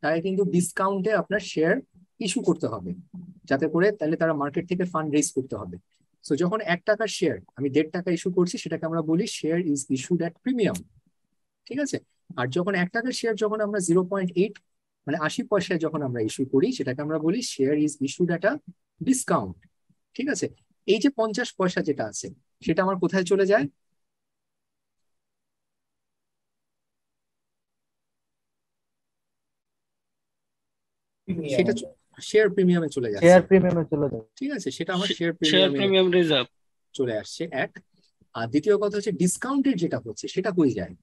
A: তাই কিন্তু ডিসকাউন্টে আপনার শেয়ার ইস্যু করতে হবে, যাতে করে তাহলে তারা মার্কেট থেকে ফান্ড রেজ করতে হবে। সো যখন 1 টাকার শেয়ার আমি 1.5 টাকা ইস্যু করছি, সেটাকে আমরা বলি share is issued at premium, ঠিক আছে। আর যখন 1 টাকার শেয়ার যখন আমরা 0.8 মানে 80 পয়সায় যখন আমরা ইস্যু করি, সেটাকে আমরা বলি share is issued at a discount, ঠিক আছে। এই যে 50 পয়সা যেটা আছে, সেটা আমার কোথায় চলে যায়? সেটা শেয়ার প্রিমিয়ামে চলে যাচ্ছে,
B: শেয়ার প্রিমিয়ামে চলে যাবে।
A: ঠিক আছে, সেটা আমার শেয়ার
C: শেয়ার
A: প্রিমিয়ামে
C: প্রিমিয়াম রিজার্ভ
A: চলে আসছে এক। আর দ্বিতীয় কথা হচ্ছে ডিসকাউন্টের যেটা হচ্ছে সেটা কই যায়?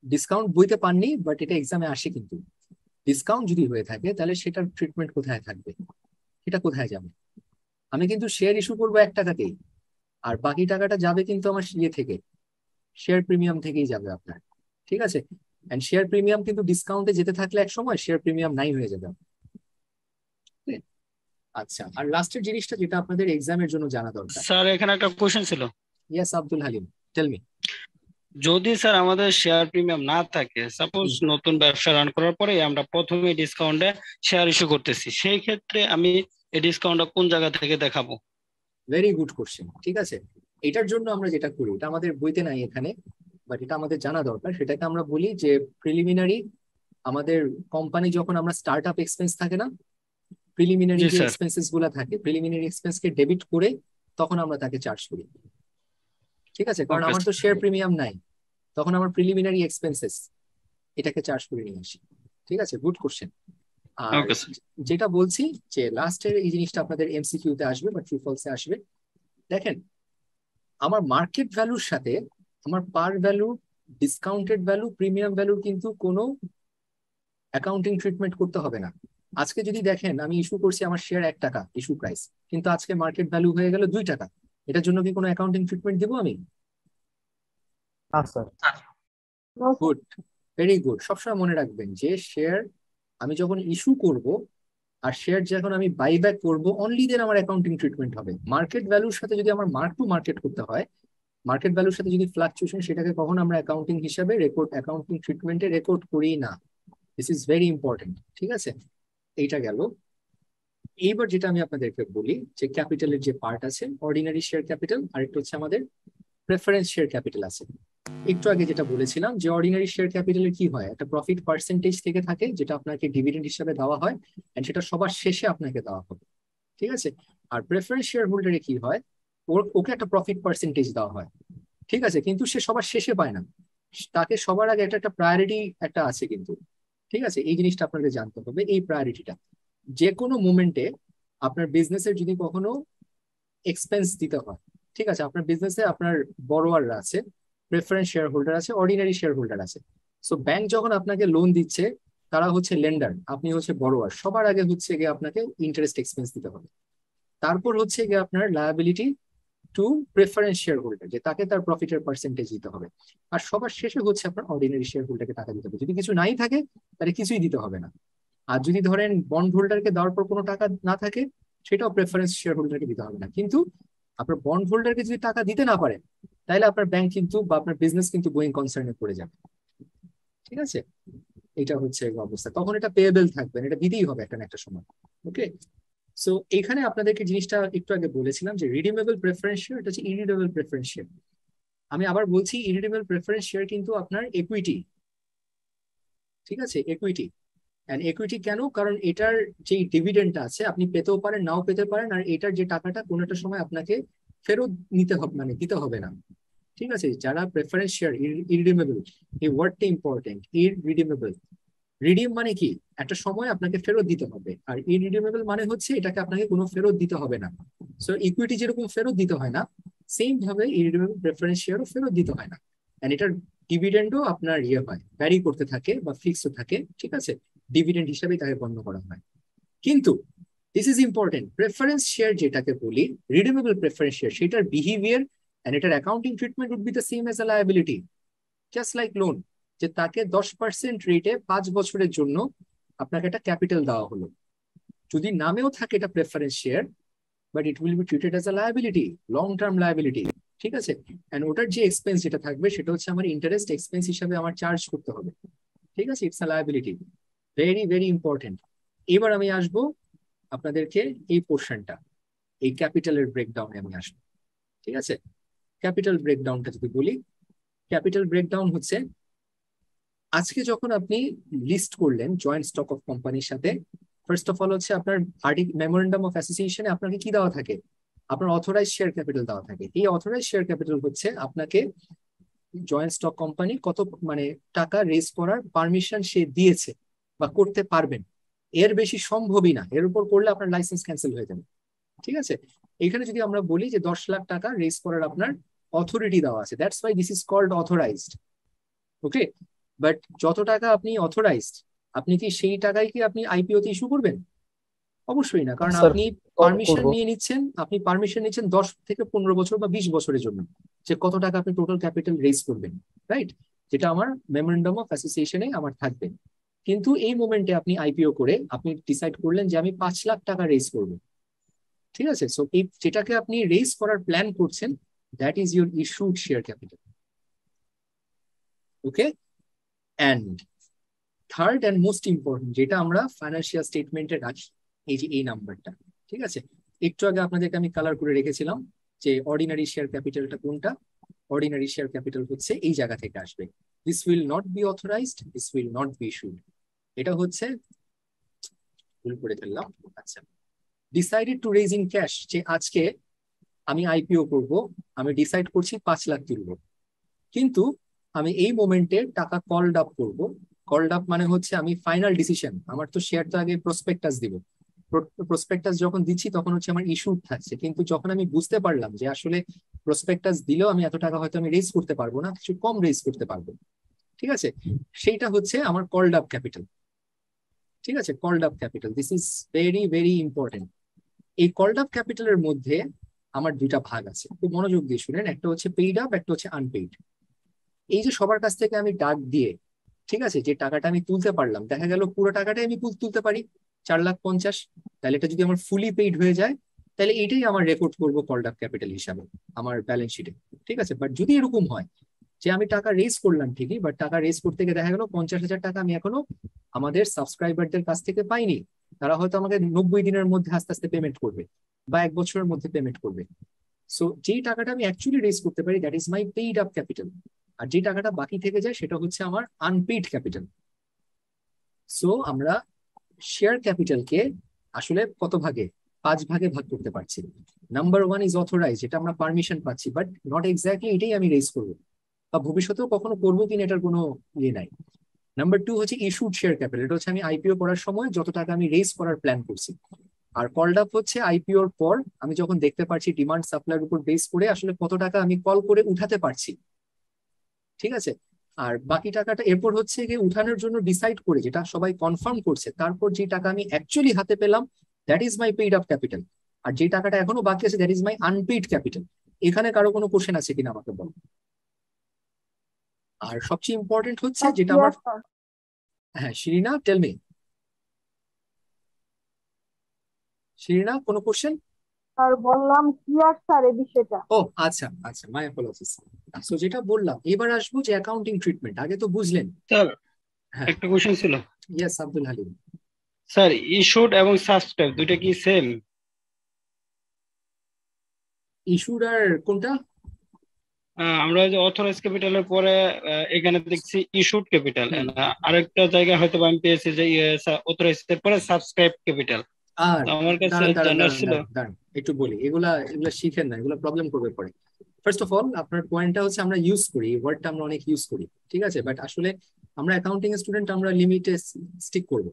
A: ডিসকাউন্ট বইতে পাননি, বাট এটা এক্সামে আসে কিন্তু। ডিসকাউন্ট যদি হয়ে থাকে তাহলে সেটার ট্রিটমেন্ট কোথায় থাকবে, সেটা কোথায় যাবে? আমি কিন্তু শেয়ার ইস্যু করবো 1 টাকাতেই, আর বাকি টাকাটা যাবে কিন্তু আমার ইয়ে থেকে, শেয়ার প্রিমিয়াম থেকেই যাবে আপনার, ঠিক আছে। এন্ড শেয়ার প্রিমিয়াম কিন্তু ডিসকাউন্টে যেতে থাকলে এক সময় শেয়ার প্রিমিয়াম নাই হয়ে যাবে। আচ্ছা, আর লাস্টের জিনিসটা যেটা আপনাদের এক্সামের জন্য জানা দরকার।
C: স্যার এখানে একটা কোশ্চেন ছিল।
A: Yes Abdul Halim, tell me.
C: যদি স্যার আমাদের শেয়ার প্রিমিয়াম না থাকে, সাপোজ নতুন ব্যবসা রান করার পরে আমরা প্রথমে ডিসকাউন্টে শেয়ার ইস্যু করতেছি, সেই ক্ষেত্রে আমি এই ডিসকাউন্টটা কোন জায়গা থেকে দেখাবো?
A: ভেরি গুড কোশ্চেন, ঠিক আছে। এটার জন্য আমরা যেটা করি, এটা আমাদের বইতে নাই এখানে, বাট এটা আমাদের জানা দরকার। সেটাকে আমরা বলি যে প্রিলিমিনারি, আমাদের কোম্পানি যখন আমরা স্টার্ট আপ এক্সপেন্স থাকে না, প্রিলিমিনারি
C: জি
A: যে
C: স্যার।
A: এক্সপেন্সেস গুলো থাকে, প্রিলিমিনারি এক্সপেন্সকে ডেবিট করে তখন আমরা তাকে চার্জ করি, ঠিক আছে। কারণ
C: ওকে
A: আমার তো শেয়ার প্রিমিয়াম নাই, তখন আমার প্রিলিমিনারি এক্সপেন্সেস এটাকে চার্জ করে নিয়ে আসি, ঠিক আছে। Good question. আর
C: ওকে স্যার।
A: যেটা বলছি যে লাস্টের এই জিনিসটা আপনাদের এমসিকিউ তে আসবে বা ট্রু ফলসে আসবে। দেখেন, আমার মার্কেট ভ্যালুর সাথে আমার par value, discounted value, premium ভ্যালুর কিন্তু কোনো অ্যাকাউন্টিং ট্রিটমেন্ট করতে হবে না। আজকে যদি দেখেন আমি ইস্যু করছি আমার শেয়ার 1 টাকা ইস্যু প্রাইস, কিন্তু আজকে মার্কেট ভ্যালু হয়ে গেল 2 টাকা, এটার জন্য কি কোনো অ্যাকাউন্টিং ট্রিটমেন্ট দিব আমি?
B: না sir.
E: No, sir.
A: Good, very good. সবসময় মনে রাখবেন যে শেয়ার আমি যখন ইস্যু করব আর শেয়ার যখন আমি বাইব্যাক করবো, অনলি দেন আমার অ্যাকাউন্টিং ট্রিটমেন্ট হবে। মার্কেট ভ্যালুর সাথে যদি আমার মার্ক টু মার্কেট করতে হয়, মার্কেট ভ্যালুর সাথে যদি ফ্লাকচুয়েশন, সেটাকে কখনো আমরা অ্যাকাউন্টিং হিসাবে রেকর্ড, অ্যাকাউন্টিং ট্রিটমেন্টে রেকর্ড করি না। দিস ইজ ভেরি ইম্পর্টেন্ট, ঠিক আছে। এইটা গেল। এইবার যেটা আমি আপনাদেরকে বলি যে ক্যাপিটালের যে পার্ট আছে, অর্ডিনারি শেয়ার ক্যাপিটাল, আরেকটা হচ্ছে আমাদের প্রেফারেন্স শেয়ার ক্যাপিটাল আছে। একটু আগে যেটা বলেছিলাম যে অর্ডিনারি শেয়ার ক্যাপিটালের কি হয়, একটা প্রফিট পার্সেন্টেজ থেকে থাকে যেটা আপনাকে ডিভিডেন্ড হিসাবে দেওয়া হয়, এন্ড সেটা সবার শেষে আপনাকে দেওয়া হবে, ঠিক আছে। আর প্রেফারেন্স শেয়ার হোল্ডারে কি হয়, ওকে একটা প্রফিট পার্সেন্টেজ দেওয়া হয়, ঠিক আছে, কিন্তু সে সবার শেষে পায় না, তাকে সবার আগে একটা প্রায়োরিটি একটা আছে কিন্তু, ঠিক আছে। এই জিনিসটা আপনাদের জানতে হবে, এই প্রায়োরিটিটা। যে কোনো মুমেন্টে আপনার বিজনেসের যদি কখনো এক্সপেন্স দিতে হয়, ঠিক আছে, আপনার বিজনেসে আপনার বড়োয়াররা আছে, প্রেফারেন্স শেয়ার হোল্ডার আছে, অর্ডিনারি শেয়ার হোল্ডার আছে। সো ব্যাংক যখন আপনাকে লোন দিচ্ছে, তারা হচ্ছে লেন্ডার, আপনি হচ্ছে বড়োয়ার, সবার আগে হচ্ছে গিয়ে আপনাকে ইন্টারেস্ট এক্সপেন্স দিতে হবে। তারপর হচ্ছে গিয়ে আপনার liability to preference share holder, যে তাকে তার প্রফিটের পার্সেন্টেজ দিতে হবে। আর সবার শেষে হচ্ছে আপনার অর্ডিনারি শেয়ার হোল্ডারকে টাকা দিতে হবে। যদি কিছু নাই থাকে তাহলে কিছুই দিতে হবে না। আর যদি ধরেন বন্ড হোল্ডারকে দেওয়ার পর কোনো টাকা না থাকে, সেটাও প্রেফারেন্স শেয়ার হোল্ডারকে দিতে হবে না। কিন্তু আপনার বন্ড হোল্ডারকে যদি টাকা দিতে না পারেন, তাহলে আপনার ব্যাংক কিন্তু বা আপনার বিজনেস কিন্তু গোয়িং কনসার্নে পড়ে যাবে। ঠিক আছে, এটা হচ্ছে অবস্থা। তখন এটা পেয়েবল থাকবে না, এটা দিতেই হবে একটা না একটা সময়। ওকে, সো এখানে আপনাদেরকে জিনিসটা একটু আগে বলেছিলাম যে রিডিমেবল প্রেফারেন্স শেয়ার, এটা হচ্ছে ইরিডিমেবল প্রেফারেন্স শেয়ার। আমি আবার বলছি, ইরিডিমেবল প্রেফারেন্স শেয়ার কিন্তু আপনার ইকুইটি, ঠিক আছে, ইকুইটি। এন্ড ইকুইটি কেন? কারণ এটার যে ডিভিডেন্ডটা আছে আপনি পেতেও পারেন, নাও পেতে পারেন, আর এটার যে টাকাটা কোনো একটা সময় আপনাকে ফেরত নিতে হবে, মানে দিতে হবে না। ঠিক আছে, যারা প্রেফারেন্স শেয়ার ইরিডিমেবল, এই ওয়ার্ডটা ইম্পর্টেন্ট, ইরিডিমেবল। রিডিম মানে কি? একটা সময় আপনাকে ফেরত দিতে হবে, আর ইরিডিমেবল মানে হচ্ছে এটাকে আপনাকে কোনো ফেরত দিতে হবে না। সো ইকুইটি যেরকম ফেরত দিতে হয় না, সেম ভাবে ইরিডিমেবল প্রেফারেন্স শেয়ারও ফেরত দিতে হয় না। এন্ড এটার ডিভিডেন্ডও আপনার হয়, ভ্যারি করতে থাকে বা ফিক্সড থাকে, ঠিক আছে, ডিভিডেন্ড হিসাবে তাকে গণ্য করা হয়। কিন্তু this is important, preference share যেটাকে বলি, রিডিমেবল প্রেফারেন্স শেয়ার, সেটার বিহেভিয়ার এন্ড এটার accounting treatment would be the same as a liability, just like loan. যে তাকে 10% রেটে 5 বছরের জন্য আপনাকে একটা ক্যাপিটাল দেওয়া হলো, যদি নামেও থাকে এটা preference share, but it will be treated as a liability, long term liability. ঠিক আছে, এন্ড ওটার যে এক্সপেন্স যেটা থাকবে সেটা হচ্ছে আমার ইন্টারেস্ট এক্সপেন্স হিসাবে আমার চার্জ করতে হবে। ঠিক আছে, it's a liability, very very important. এবার আমি আসবো আপনাদেরকে এই পোর্শনটা, এই ক্যাপিটালের ব্রেকডাউনে আমি আসবো। ঠিক আছে, ক্যাপিটাল ব্রেকডাউনটা যদি বলি, ক্যাপিটাল ব্রেকডাউন হচ্ছে আজকে যখন আপনি লিস্ট করলেন জয়েন্ট স্টক অফ কোম্পানির সাথে, ফার্স্ট অফ অল হচ্ছে আপনার মেমোরেন্ডাম অফ অ্যাসোসিয়েশনে আপনাকে কি দেওয়া থাকে? আপনার অথরাইজ শেয়ার ক্যাপিটাল দেওয়া থাকে। এই অথরাইজ শেয়ার ক্যাপিটাল হচ্ছে আপনাকে জয়েন্ট স্টক কোম্পানি কত মানে টাকা রেজ করার পারমিশন সে দিয়েছে বা করতে পারবেন, এর বেশি সম্ভবই না, এর উপর করলে আপনার লাইসেন্স ক্যান্সেল হয়ে যাবে। ঠিক আছে, এখানে যদি আমরা বলি যে 10 লাখ টাকা রেজ করার আপনার অথরিটি দেওয়া আছে, that's why this is called authorised. Okay, but যত টাকা আপনি অথরাইজড, আপনি কি সেই টাকায় কি আপনি আইপিও তে ইস্যু করবেন? অবশ্যই না, কারণ
B: স্যার
A: আপনি পারমিশন নিয়ে নিচ্ছেন, আপনি পারমিশন নিচ্ছেন 10 থেকে 15 বছর বা 20 বছরের জন্য, যে কত টাকা আপনি টোটাল ক্যাপিটাল রেজ করবেন, রাইট? যেটা আমার মেমোরেন্ডাম অফ অ্যাসোসিয়েশনে আমার থাকবে। কিন্তু এই মোমেন্টে আপনি আইপিও করে আপনি ডিসাইড করলেন যে আমি 5 লাখ টাকা রেজ করবো। ঠিক আছে, সো এই যেটাকে আপনি রেজ করার প্ল্যান করছেন, that is your issued share capital. Okay, and third and most important, যেটা আমরা ফাইন্যান্সিয়াল স্টেটমেন্টে রাখি, এই যে এই নাম্বারটা। ঠিক আছে, একটু আগে আপনাদেরকে আমি কালার করে রেখেছিলাম যে অর্ডিনারি শেয়ার ক্যাপিটালটা কোনটা। অর্ডিনারি শেয়ার ক্যাপিটাল হচ্ছে এই জায়গা থেকে আসবে, this will not be authorised, this will not be issued. এটা হচ্ছে, ভুল করে ফেললাম, আচ্ছা, decided to raise in cash, যে আজকে আমি আইপিও করব, আমি ডিসাইড করছি 5 লাখ তুলবো, কিন্তু আমি এই মোমেন্টে টাকা কলড আপ করব। কলড আপ মানে হচ্ছে আমি ফাইনাল ডিসিশন, আমার তো শেয়ার তো আগে প্রসপেক্টাস দিব, প্রসপেক্টাস যখন দিচ্ছি তখন হচ্ছে আমার ইস্যুড থাকছে, কিন্তু যখন আমি বুঝতে পারলাম যে আসলে প্রসপেক্টাস দিলেও আমি এত টাকা হয়তো আমি রেজ করতে পারবো না, কিছু কম রেজ করতে পারবো, ঠিক আছে, সেইটা হচ্ছে আমার কলড আপ ক্যাপিটাল। ঠিক আছে, called up capital, this is very very important. এই কলড আপ ক্যাপিটালের মধ্যে আমার দুইটা ভাগ আছে, খুব মনোযোগ দিয়ে শুনেন, একটা হচ্ছে পেইড আপ, একটা হচ্ছে আনপেইড। এই যে সবার কাছ থেকে আমি ডাক দিয়ে, ঠিক আছে, যে টাকাটা আমি তুলতে পারলাম, দেখা গেল পুরো টাকাটাই আমি তুলতে পারি 4,50,000, তাহলে এটা যদি আমার ফুলি পেইড হয়ে যায়, তাহলে এটাই আমার রেকর্ড করবো কলড আপ ক্যাপিটাল হিসাবে আমার ব্যালেন্স শিটে। ঠিক আছে, বাট যদি এরকম হয় যে আমি টাকা রেজ করলাম ঠিকই, বাট টাকা রেজ করতে গিয়ে দেখা গেল 50,000 টাকা আমি এখনো আমাদের সাবস্ক্রাইবারদের কাছ থেকে পাইনি, তারা হয়তো আমাকে 90 দিনের মধ্যে আস্তে আস্তে পেমেন্ট করবে বা 1 বছরের মধ্যে পেমেন্ট করবে। সো যেই টাকাটা আমি অ্যাকচুয়ালি রেজ করতে পারি, that is my paid up capital, আর যে টাকাটা বাকি থেকে যায় সেটা হচ্ছে আমার আনপেইড ক্যাপিটাল। সো আমরা শেয়ার ক্যাপিটালকে আসলে কত ভাগে? 5 ভাগে ভাগ করতে পারছি। নাম্বার 1 ইজ অথরাইজ, এটা আমরা পারমিশন পাচ্ছি, বাট নট এক্স্যাক্টলি এটাই আমি রেজ করবো বা ভবিষ্যতেও কখনো করবো কিনা এটার কোনো ইয়ে নাই। নাম্বার 2 হচ্ছে ইস্যুড শেয়ার ক্যাপিটাল, এটা হচ্ছে আমি আইপিও করার সময় যত টাকা আমি রেজ করার প্ল্যান করছি। আর কলড আপ হচ্ছে আইপিওর পর আমি যখন দেখতে পারছি ডিমান্ড সাপ্লাইয়ের উপর বেস করে আসলে কত টাকা আমি কল করে উঠাতে পারছি। ঠিক আছে, আর বাকি টাকাটা এরপর হচ্ছে গিয়ে উঠানোর জন্য ডিসাইড করে, যেটা সবাই কনফার্ম করছে, তারপর যে টাকা আমি অ্যাকচুয়ালি হাতে পেলাম, that is my paid up capital. আর যে টাকাটা এখনো বাকি আছে, that is my unpaid capital. এখানে কারো কোনো কোশ্চেন আছে কিনা আমাকে বলো। আর সবচেয়ে ইম্পর্টেন্ট হচ্ছে যেটা আমার, হ্যাঁ শিরিনা টেল মি, শিরিনা কোনো কোশ্চেন?
E: আর বললাম ক্লিয়ার স্যার এই বিষয়টা।
A: ও আচ্ছা আচ্ছা, মাই অ্যাপোলজিস। সো যেটা বললাম, এবার আসবো যে অ্যাকাউন্টিং ট্রিটমেন্ট, আগে তো বুঝলেন।
C: স্যার
A: হ্যাঁ
C: একটা কোশ্চেন ছিল
A: yes Abdul Halim.
C: Sir, issued এবং সাবস্ক্রাইব দুইটা কি সেম?
A: ইস্যুড আর কোনটা?
C: আমরা যে অথরাইজ ক্যাপিটালের পরে এখানে দেখছি ইস্যুড ক্যাপিটাল,
A: হুম।
C: আরেকটা জায়গায় হয়তো আমি পেয়েছি যে অথরাইজ এর পরে সাবস্ক্রাইব ক্যাপিটাল।
A: আর
C: তো আমার কাছে
A: দাঁড়ান দাঁড়ান
C: জানার
A: দাঁড়ান
C: ছিল।
A: দাঁড়ান দাঁড়ান একটু বলি, এগুলা এগুলা শিখেন না, এগুলা প্রবলেম করবে পরে। ফার্স্ট অফ অল আপনার পয়েন্টটা হচ্ছে আমরা ইউজ করি, ওয়ার্ডটা আমরা অনেক ইউজ করি, ঠিক আছে, বাট আসলে আমরা অ্যাকাউন্টিং স্টুডেন্ট, আমরা লিমিটে স্টিক করবো।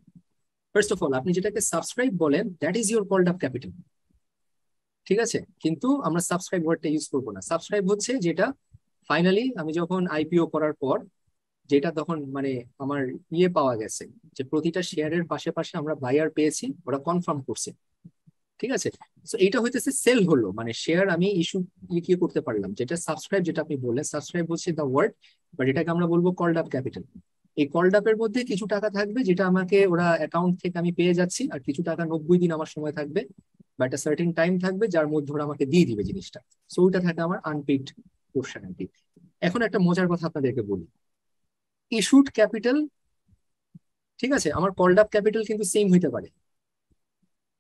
A: ফার্স্ট অফ অল আপনি যেটাকে সাবস্ক্রাইব বলেন, that is your called up capital, ঠিক আছে, কিন্তু আমরা সাবস্ক্রাইব ওয়ার্ডটা ইউজ করবো না। সাবস্ক্রাইব হচ্ছে যেটা ফাইনালি আমি যখন আইপিও করার পর যেটা তখন মানে আমার পাওয়া গেছে যে প্রতিটা শেয়ারের পাশে পাশে আমরা বায়ার পেয়েছি, ওরা কনফার্ম করছে, ঠিক আছে। তো এইটা হইতেছে সেল হলো, মানে শেয়ার আমি ইস্যু কি করতে পারলাম। যেটা সাবস্ক্রাইব, যেটা আপনি বললেন সাবস্ক্রাইব হচ্ছে দ্য ওয়ার্ড, বাট এটাকে আমরা বলবো কল্ড আপ ক্যাপিটাল। এই কল্ড আপের মধ্যে কিছু টাকা থাকবে যেটা আমাকে ওরা অ্যাকাউন্ট থেকে আমি পেয়ে যাচ্ছি, আর কিছু টাকা 90 দিন আমার সময় থাকবে বা একটা সার্টেন টাইম থাকবে যার মধ্যে ওরা আমাকে দিয়ে দিবে জিনিসটা। সো ওইটা থাকে আমার আনপেইড পোর্শন আর কি। এখন একটা মজার কথা আপনাদেরকে বলি, ইস্যুড ক্যাপিটাল, ঠিক আছে, আমার কল্ড আপ ক্যাপিটাল কিন্তু সেম হইতে পারে।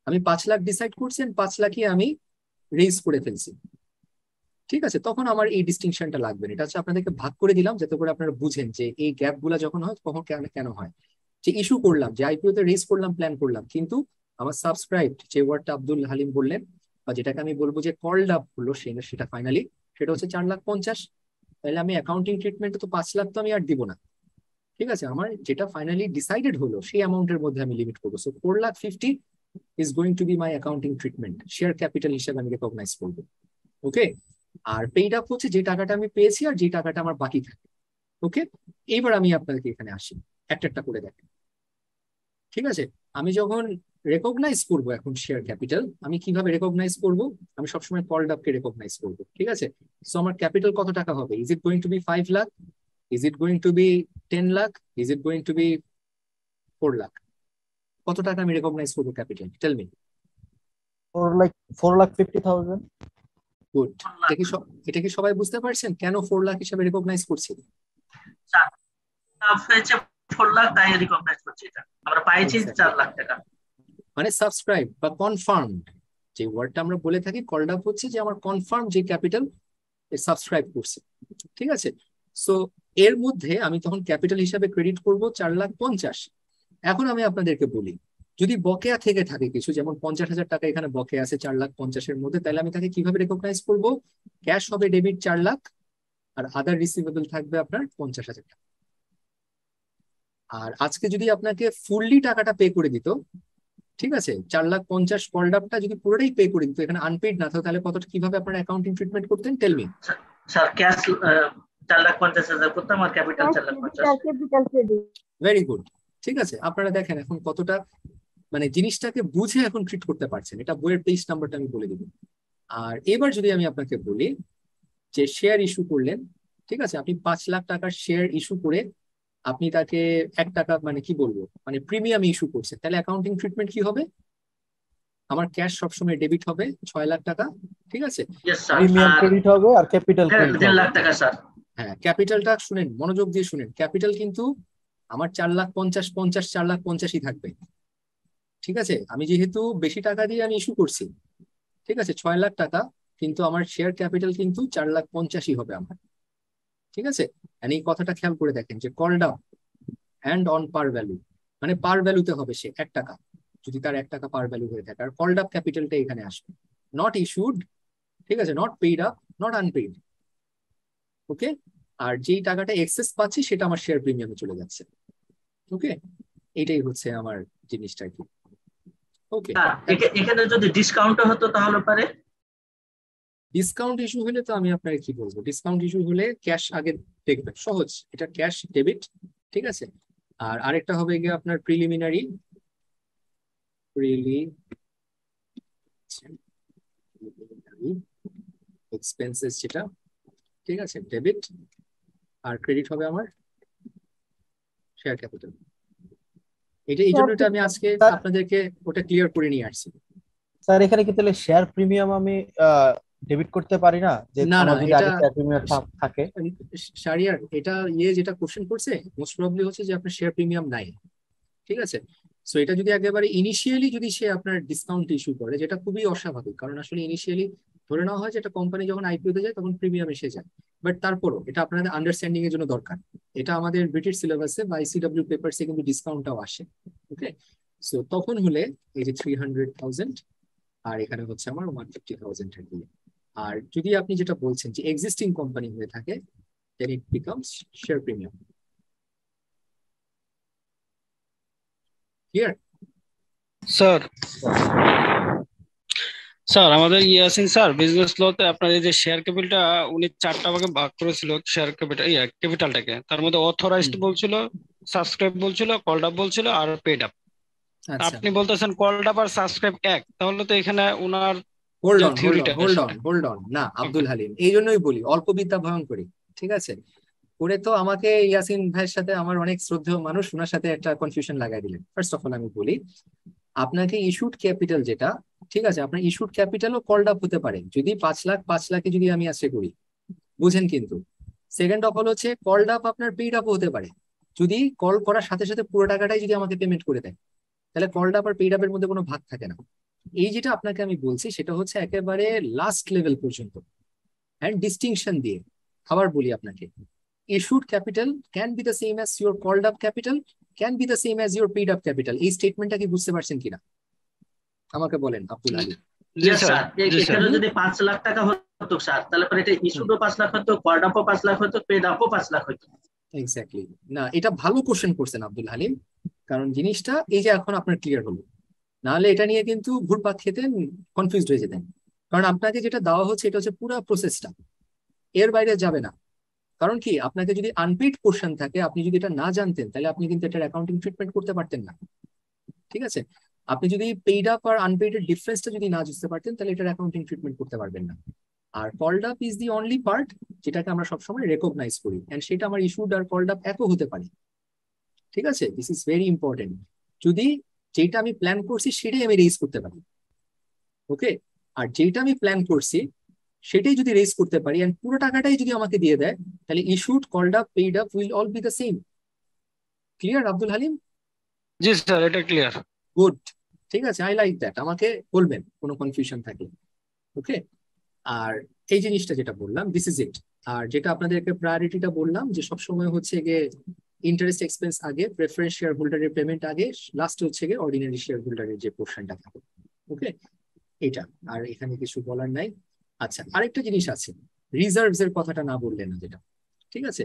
A: আমি 5 লাখ ডিসাইড করছি, 5 লাখই আমি রেজ করে ফেলছি, ঠিক আছে, তখন আমার এই ডিস্টিংশনটা লাগবে না। এটা হচ্ছে আপনাদেরকে ভাগ করে দিলাম যাতে করে আপনারা বুঝেন যে এই গ্যাপ গুলা যখন হয় তখন কেন কেন হয়। যে ইস্যু করলাম, যে আইপিও তে রেজ করলাম, প্ল্যান করলাম, কিন্তু আমার সাবস্ক্রাইব যে ওয়ার্ডটা আব্দুল হালিম বললেন বা যেটাকে আমি বলবো যে কল্ড আপ হলো সেটা ফাইনালি সেটা হচ্ছে 4,50,000। তাহলে আমি অ্যাকাউন্টিং ট্রিটমেন্টে তো 5 লাখ তো আমি আর দিব না, ঠিক আছে, আমার যেটা ফাইনালি ডিসাইডেড হলো সেই অ্যামাউন্টের মধ্যে আমি লিমিট করবো। So 4,50,000 is going to B my accounting treatment, share capital হিসেবে আমি রেকগনাইজ করবো। ওকে, আর পেইড আপ হচ্ছে যে টাকাটা আমি পেয়েছি আর যে টাকাটা আমার বাকি থাকে। ওকে, এইবার আমি আপনাদেরকে এখানে আসি, একটা একটা করে দেখেন, ঠিক আছে। আমি যখন রেকগনাইজ করব এখন শেয়ার ক্যাপিটাল, আমি কিভাবে রেকগনাইজ করব? আমি সবসময় কল্ড আপকে রেকগনাইজ করবো, ঠিক আছে। সো আমার ক্যাপিটাল কত টাকা হবে? Is it going to be 5 lakh? Is it going to be 10 lakh? Is it going to be 4 lakh? কত টাকা আমি রেকগনাইজ করবো ক্যাপিটাল? Tell me.
B: 4,50,000।
A: গুড। এটা কি সবাই বুঝতে পারছেন কেন 4 লাখ হিসাবে রেকগনাইজ করছি?
D: হয়েছে 4 লাখ, তাই রিকগনাইজ করছি। এটা আমরা পাইছি 4 লাখ টাকা।
A: মানে সাবস্ক্রাইব বা কনফার্মড যে ওয়ার্ডটা আমরা বলে থাকি, কল্ড আপ হচ্ছে যে আমার কনফার্ম যে ক্যাপিটাল সাবস্ক্রাইব করছে, ঠিক আছে। সো এর মধ্যে আমি তখন ক্যাপিটাল হিসাবে ক্রেডিট করব 4,50,000। এখন আমি আপনাদেরকে বলি, যদি বকেয়া থেকে থাকে কিছু, যেমন 50,000 টাকা এখানে বকেয়া আছে 4,50,000-এর মধ্যে, তাহলে আমি তাকে কিভাবে রেকগনাইজ করব? ক্যাশ হবে ডেবিট 4 লাখ, আর আদার রিসিভেবল থাকবে আপনার 50,000 টাকা। আর আজকে যদি আপনাকে ফুললি টাকাটা পে করে দিত, ঠিক আছে, 4,50,000 কল্ড আপটা যদি পুরোটাই পে করে দিত, এখানে আনপেইড না থাকতো, তাহলে কতটা কিভাবে আপনারা অ্যাকাউন্টিং ট্রিটমেন্ট করতেন? Tell me.
D: স্যার ক্যাশ 4,50,000 করতাম আর capital 4,50,000।
E: Capital credit.
A: Very good, ঠিক আছে। আপনারা দেখেন এখন কতটা মানে জিনিসটাকে বুঝে এখন ট্রিট করতে পারছেন। এটা বইয়ের পেজ নাম্বারটা আমি বলে দিব। আর এবার যদি আমি আপনাকে বলি যে শেয়ার ইস্যু করলেন, ঠিক আছে, আপনি 5 লাখ টাকার শেয়ার ইস্যু করে আপনি তাকে 1 টাকা মানে কি বলবো মানে প্রিমিয়াম ইস্যু করছেন, তাহলে অ্যাকাউন্টিং ট্রিটমেন্ট কি হবে? আমার ক্যাশ সবসময় ডেবিট হবে 6 লাখ টাকা, ঠিক আছে।
D: Yes sir.
B: প্রিমিয়াম ক্রেডিট হবে আর ক্যাপিটাল ক্রেডিট
D: 1.5
B: হবে।
D: লাখ টাকা স্যার।
A: হ্যাঁ, ক্যাপিটালটা শুনেন, মনোযোগ দিয়ে শুনেন, ক্যাপিটাল কিন্তু আমার 4,50,000 4,50,000ই থাকবে, ঠিক আছে। আমি যেহেতু বেশি টাকা দিয়ে আমি ইস্যু করছি, ঠিক আছে, 6 লাখ টাকা, কিন্তু আমার শেয়ার ক্যাপিটাল কিন্তু 4,50,000ই হবে আমার, ঠিক আছে। এই কথাটা খেয়াল করে দেখেন যে called up and on par value, মানে পার ভ্যালুতে হবে সে 1 টাকা, যদি তার 1 টাকা পার ভ্যালু হয়ে থাকে, আর কল্ড আপ ক্যাপিটালটা এখানে আসবে, নট ইস্যুড, ঠিক আছে, not paid up, not unpaid. Okay, আর যেই টাকাটা এক্সেস পাচ্ছি সেটা আমার শেয়ার প্রিমিয়ামে চলে যাচ্ছে। ওকে, এটাই হচ্ছে আমার জিনিসটা কি। ওকে,
D: এখানে যদি ডিসকাউন্ট হতো তাহলে পারে?
A: ডিসকাউন্ট ইস্যু হলে তো আমি আপনাকে কি বলবো, ডিসকাউন্ট ইস্যু হলে ক্যাশ আগে দেখবেন, সহজ, এটা ক্যাশ ডেবিট, ঠিক আছে। আর আরেকটা হবে গিয়ে আপনার প্রিলিমিনারি এক্সপেন্সেস যেটা, ঠিক আছে, ডেবিট, আর ক্রেডিট হবে আমার শেয়ার ক্যাপিটাল। এটা এই জন্য আমি আজকে আপনাদেরকে ওটা ক্লিয়ার করে নিয়ে আসছি।
B: স্যার এখানে কি তাহলে শেয়ার প্রিমিয়াম আমি ডেবিট করতে পারি না, যে
A: না না
B: আমার যদি
A: এটা
B: আগে শেয়ার প্রিমিয়াম থাকে?
A: শারিয়ার, এটা যেটা কোশ্চেন করছে মোস্ট প্রবাবলি হচ্ছে যে আপনার শেয়ার প্রিমিয়াম নাই, ঠিক আছে। সো এটা যদি একেবারে ইনিশিয়ালি যদি সে আপনার ডিসকাউন্ট ইস্যু করে, যেটা খুবই অস্বাভাবিক, কারণ আসলে ইনিশিয়ালি ধরে নেওয়া হয় যে একটা কোম্পানি যখন আইপিও তে যায় তখন প্রিমিয়াম এসে যায়। বাট তারপরও এটা আপনাদের আন্ডারস্ট্যান্ডিং এর জন্য দরকার, এটা আমাদের ব্রিটিশ সিলেবাসে বা আইসিডব্লিউ পেপারসে কিন্তু ডিসকাউন্টটাও আসে। ওকে, সো তখন হলে এই যে 300,000 আর এখানে হচ্ছে আমার 150,000 আর কি। আর যদি আপনি যেটা বলছেন যে এক্সিস্টিং কোম্পানি হয়ে থাকে, then it becomes share premium. Clear?
C: Sir sir আমাদের ইয়াসিন স্যার বিজনেস লতে আপনার এই যে শেয়ার ক্যাপিটালটা উনি 4টা ভাগে ভাগ করেছিল, শেয়ার ক্যাপিটাল ক্যাপিটালটাকে। তার মধ্যে অথরাইজড বলছিল, সাবস্ক্রাইব বলছিল, কলড আপ বলছিল আর পেড আপ।
A: আচ্ছা,
C: আপনি বলতেছেন কলড আপ আর সাবস্ক্রাইব এক, তাহলে তো এখানে উনার
A: হোল্ড
C: যে
A: অন
C: থিওরিটা
A: হোল্ড অন না আব্দুল হালিম, এই জন্যই বলি অল্প বিদ্যা ভয়ঙ্করী, ঠিক আছে। ওরে তো আমাকে ইয়াসিন ভাইয়ের সাথে আমার অনেক শ্রদ্ধেয় মানুষ, ওনার সাথে একটা কনফিউশন লাগাই দিলেন। ফার্স্ট অফ অল আমি বলি আপনাকে ইস্যুড ক্যাপিটাল যেটা, ঠিক আছে, আপনার ইস্যুড ক্যাপিটালও কলড আপ হতে পারে যদি 5 লাখে যদি আমি আজকে করি, বুঝেন কিন্তু। সেকেন্ড অফ অল হচ্ছে কলড আপ আপনার পেইড আপও হতে পারে, যদি কল করার সাথে সাথে পুরো টাকাটাই যদি আমাকে পেমেন্ট করে দেয়, তাহলে কলড আপ আর পেইড আপের মধ্যে কোনো ভাগ থাকে না। এই যেটা আপনাকে আমি বলছি সেটা হচ্ছে একেবারে লাস্ট লেভেল পর্যন্ত অ্যান্ড ডিস্টিংশন দিয়ে। আবার বলি আপনাকে, issued capital can be the same as your called up capital, can be the same as your paid up capital. এই স্টেটমেন্টটা কি বুঝতে পারছেন কিনা আমাকে বলেন আব্দুল আলী।
C: জি
D: Yes,
C: স্যার,
D: স্যার।
C: জি স্যার।
D: এখানে যদি 5 লাখ টাকা হতো স্যার, তাহলে পরে এটা ইস্যুডও 5 লাখ হতো, কলড আপও 5 লাখ হতো, পেড আপও 5 লাখ হতো।
A: এক্স্যাক্টলি, না এটা ভালো কোশ্চেন করছেন আব্দুল হালিম, কারণ জিনিসটা এই যে এখন আপনার ক্লিয়ার হলো, নাহলে এটা নিয়ে কিন্তু ঘুরপাক খেতেন, কনফিউজড হয়ে যেতেন। কারণ আপনাকে যেটা দেওয়া হচ্ছে এটা হচ্ছে পুরো প্রসেসটা, এর বাইরে যাবে না। কারণ কি, আপনাকে যদি আনপেইড পোর্শন থাকে, আপনি যদি এটা না জানতেন তাহলে আপনি কিন্তু এটার অ্যাকাউন্টিং ট্রিটমেন্ট করতে পারতেন না, ঠিক আছে। আপনি যদি পেইড আপ আর আনপেইড এর ডিফারেন্সটা যদি না বুঝতে পারতেন তাহলে এটার অ্যাকাউন্টিং ট্রিটমেন্ট করতে পারবেন না। আর called up is the only part যেটাকে আমরা সবসময় রেকগনাইজ করি, এন্ড সেটা আমার ইস্যুড আর কলড আপ একও হতে পারে, ঠিক আছে। দিস ইজ ভেরি ইম্পর্টেন্ট, যদি যেটা আমি প্ল্যান করছি সেটাই আমি রেজ করতে পারি, ওকে। আর যেটা আমি প্ল্যান করছি সেটাই যদি রেজ করতে পারি এন্ড পুরো টাকাটাই যদি আমাকে দিয়ে দেয়, তাহলে issued, called up, paid up will all be the same. Clear Abdul Halim?
C: জি স্যার, এটা ক্লিয়ার।
A: গুড, ঠিক আছে, আই লাইক দ্যাট। আমাকে বলবেন কোনো কনফিউশন থাকলে, ওকে। আর এই জিনিসটা যেটা বললাম দিস ইজ ইট। আর যেটা আপনাদেরকে প্রায়োরিটিটা বললাম যে সবসময় হচ্ছে গিয়ে ইন্টারেস্ট এক্সপেন্স আগে, প্রেফারেন্স শেয়ার হোল্ডারের পেমেন্ট আগে, লাস্ট হচ্ছে গিয়ে অর্ডিনারি শেয়ার হোল্ডারের যে পোর্শনটা থাকে, ওকে। এটা আর এখানে কিছু বলার নাই। আচ্ছা, আরেকটা জিনিস আছে, রিজার্ভস এর কথাটা না বললেন না যেটা, ঠিক আছে।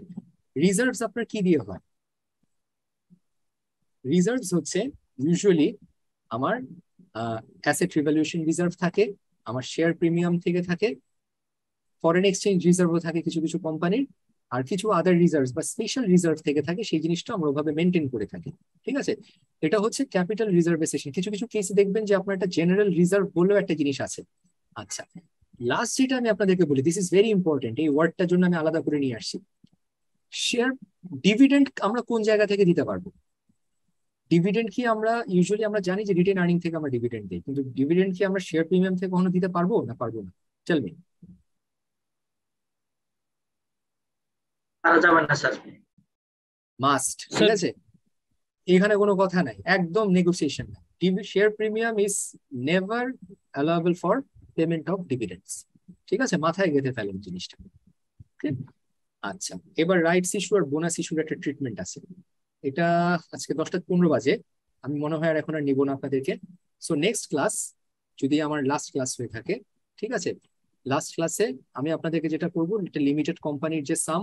A: রিজার্ভস আপনার কি দিয়ে হয়? রিজার্ভস হচ্ছে ইউজুয়ালি আমার অ্যাসেট রিভ্যালুয়েশন রিজার্ভ থাকে, আমার শেয়ার প্রিমিয়াম থেকে থাকে, ফরেন এক্সচেঞ্জ রিজার্ভও থাকে কিছু কিছু কোম্পানির, আর কিছু আদার রিজার্ভ বা স্পেশাল রিজার্ভ থেকে থাকে, সেই জিনিসটা আমরা ওভাবে মেনটেন করে থাকি, ঠিক আছে। এটা হচ্ছে ক্যাপিটাল রিজার্ভেশন। কিছু কিছু কেসে দেখবেন যে আপনার একটা জেনারেল রিজার্ভ বলেও একটা জিনিস আছে। আচ্ছা, লাস্ট যেটা আমি আপনাদেরকে বলি, দিস ইজ ভেরি ইম্পর্টেন্ট, এই ওয়ার্ডটার জন্য আমি আলাদা করে নিয়ে আসছি। শেয়ার ডিভিডেন্ড আমরা কোন জায়গা থেকে দিতে পারবো? ডিভিডেন্ড কি আমরা ইউজুয়ালি আমরা জানি যে রিটেন আর্নিং থেকে আমরা ডিভিডেন্ড দিই, কিন্তু ডিভিডেন্ড কি আমরা শেয়ার প্রিমিয়াম থেকে কখনো দিতে পারবো না পারবো না? Tell me.
D: পারা যাবে না স্যার।
A: মাস্ট, ঠিক আছে, এখানে কোনো কথা নাই, একদম নেগোসিয়েশন নাই। Share premium is never allowable for payment of dividends, ঠিক আছে, মাথায় গেঁথে ফেলেন জিনিসটা। আচ্ছা, এবার রাইটস ইস্যু আর বোনাস ইস্যুর একটা ট্রিটমেন্ট আছে। এটা আজকে 10:15 বাজে, আমি মনে হয় আর এখন আর নিব না আপনাদেরকে। সো নেক্সট ক্লাস যদি আমার লাস্ট ক্লাস হয়ে থাকে, ঠিক আছে, লাস্ট ক্লাসে আমি আপনাদেরকে যেটা করবো, এটা লিমিটেড কোম্পানির যে সাম,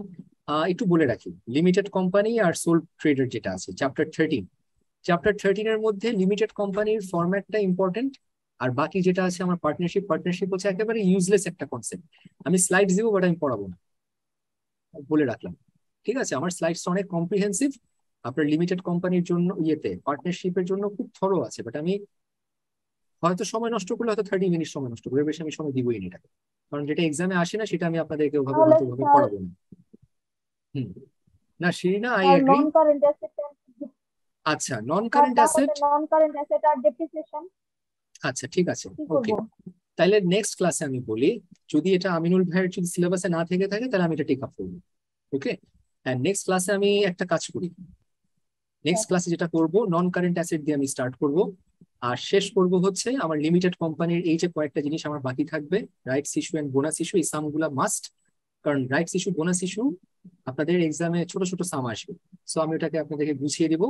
A: একটু বলে রাখি, লিমিটেড কোম্পানি আর সোল ট্রেডার যেটা আছে চ্যাপ্টার 13, চ্যাপ্টার 13 এর মধ্যে লিমিটেড কোম্পানির ফরম্যাটটা ইম্পর্টেন্ট, আর বাকি যেটা আছে আমার পার্টনারশিপ, পার্টনারশিপ হচ্ছে একেবারে ইউজলেস একটা কনসেপ্ট। আমি স্লাইডস দিব বাট আমি পড়াবো না, বলে রাখলাম, ঠিক আছে। আমার স্লাইডস অনেক কম্প্রিহেন্সিভ, আপনার লিমিটেড কোম্পানির জন্য ইয়েতে পার্টনারশিপের জন্য খুব থরো আছে, বাট আমি হয়তো সময় নষ্ট করলে হয়তো 30 মিনিট সময় নষ্ট করবে, বেশি আমি সময় দিবই না এটাকে, কারণ যেটা এক্সামে আসে না সেটা আমি আপনাদেরকে ওভাবে
E: তাহলে
A: হয়তো ভাবে
E: স্যার
A: পড়াবো না। না Shirina, I
E: sir
A: agree.
E: Non current asset,
A: আচ্ছা, নন
E: স্যার
A: কারেন্ট
E: তাহলে
A: অ্যাসেট,
E: নন কারেন্ট অ্যাসেট আর ডেপ্রিসিয়েশন
A: আচ্ছা ঠিক আছে,
E: কি
A: ওকে।
E: করব?
A: তাহলে নেক্সট ক্লাসে আমি বলি, যদি এটা আমিনুল ভাইয়ের যদি সিলেবাসে না থেকে থাকে তাহলে আমি এটা টেক আপ করবো। ওকে, এন্ড নেক্সট ক্লাসে আমি একটা কাজ করি, নেক্সট ক্লাসে যেটা করব নন কারেন্ট অ্যাসেট দিয়ে আমি স্টার্ট করব, আর শেষ করব হচ্ছে আমার লিমিটেড কোম্পানির এই যে কয়েকটা জিনিস আমার বাকি থাকবে, rights issue and bonus issue, এই সামগুলা মাস্ট, কারণ রাইটস ইস্যু বোনাস ইস্যু আপনাদের এক্সামে ছোট ছোট সাম আসবে। সো আমি ওটাকে আপনাদেরকে বুঝিয়ে দিব।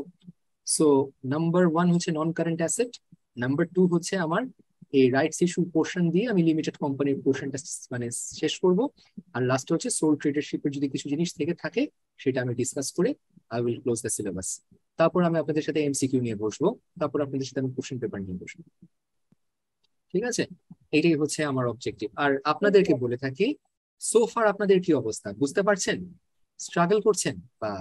A: সো নাম্বার 1 হচ্ছে নন কারেন্ট অ্যাসেট, নাম্বার 2 হচ্ছে আমার এই রাইটস ইস্যু পোর্শন দিয়ে আমি লিমিটেড কোম্পানির পোর্শনটা মানে শেষ করব, আর লাস্টে হচ্ছে সোল ট্রেডারশিপের যদি কিছু জিনিস থেকে থাকে সেটা আমি ডিসকাস করে I will close the syllabus. তারপর আমি আপনাদের সাথে এমসিকিউ নিয়ে বসবো, তারপর আপনাদের সাথে আমি কোশ্চেন পেপার নিয়ে বসবো। ঠিক আছে, এটাই হচ্ছে আমার অবজেক্টিভ। আর আপনাদেরকে বলে থাকি, সোফার আপনাদের কি অবস্থা বুঝতে পারছেন? স্ট্রাগল করছেন বা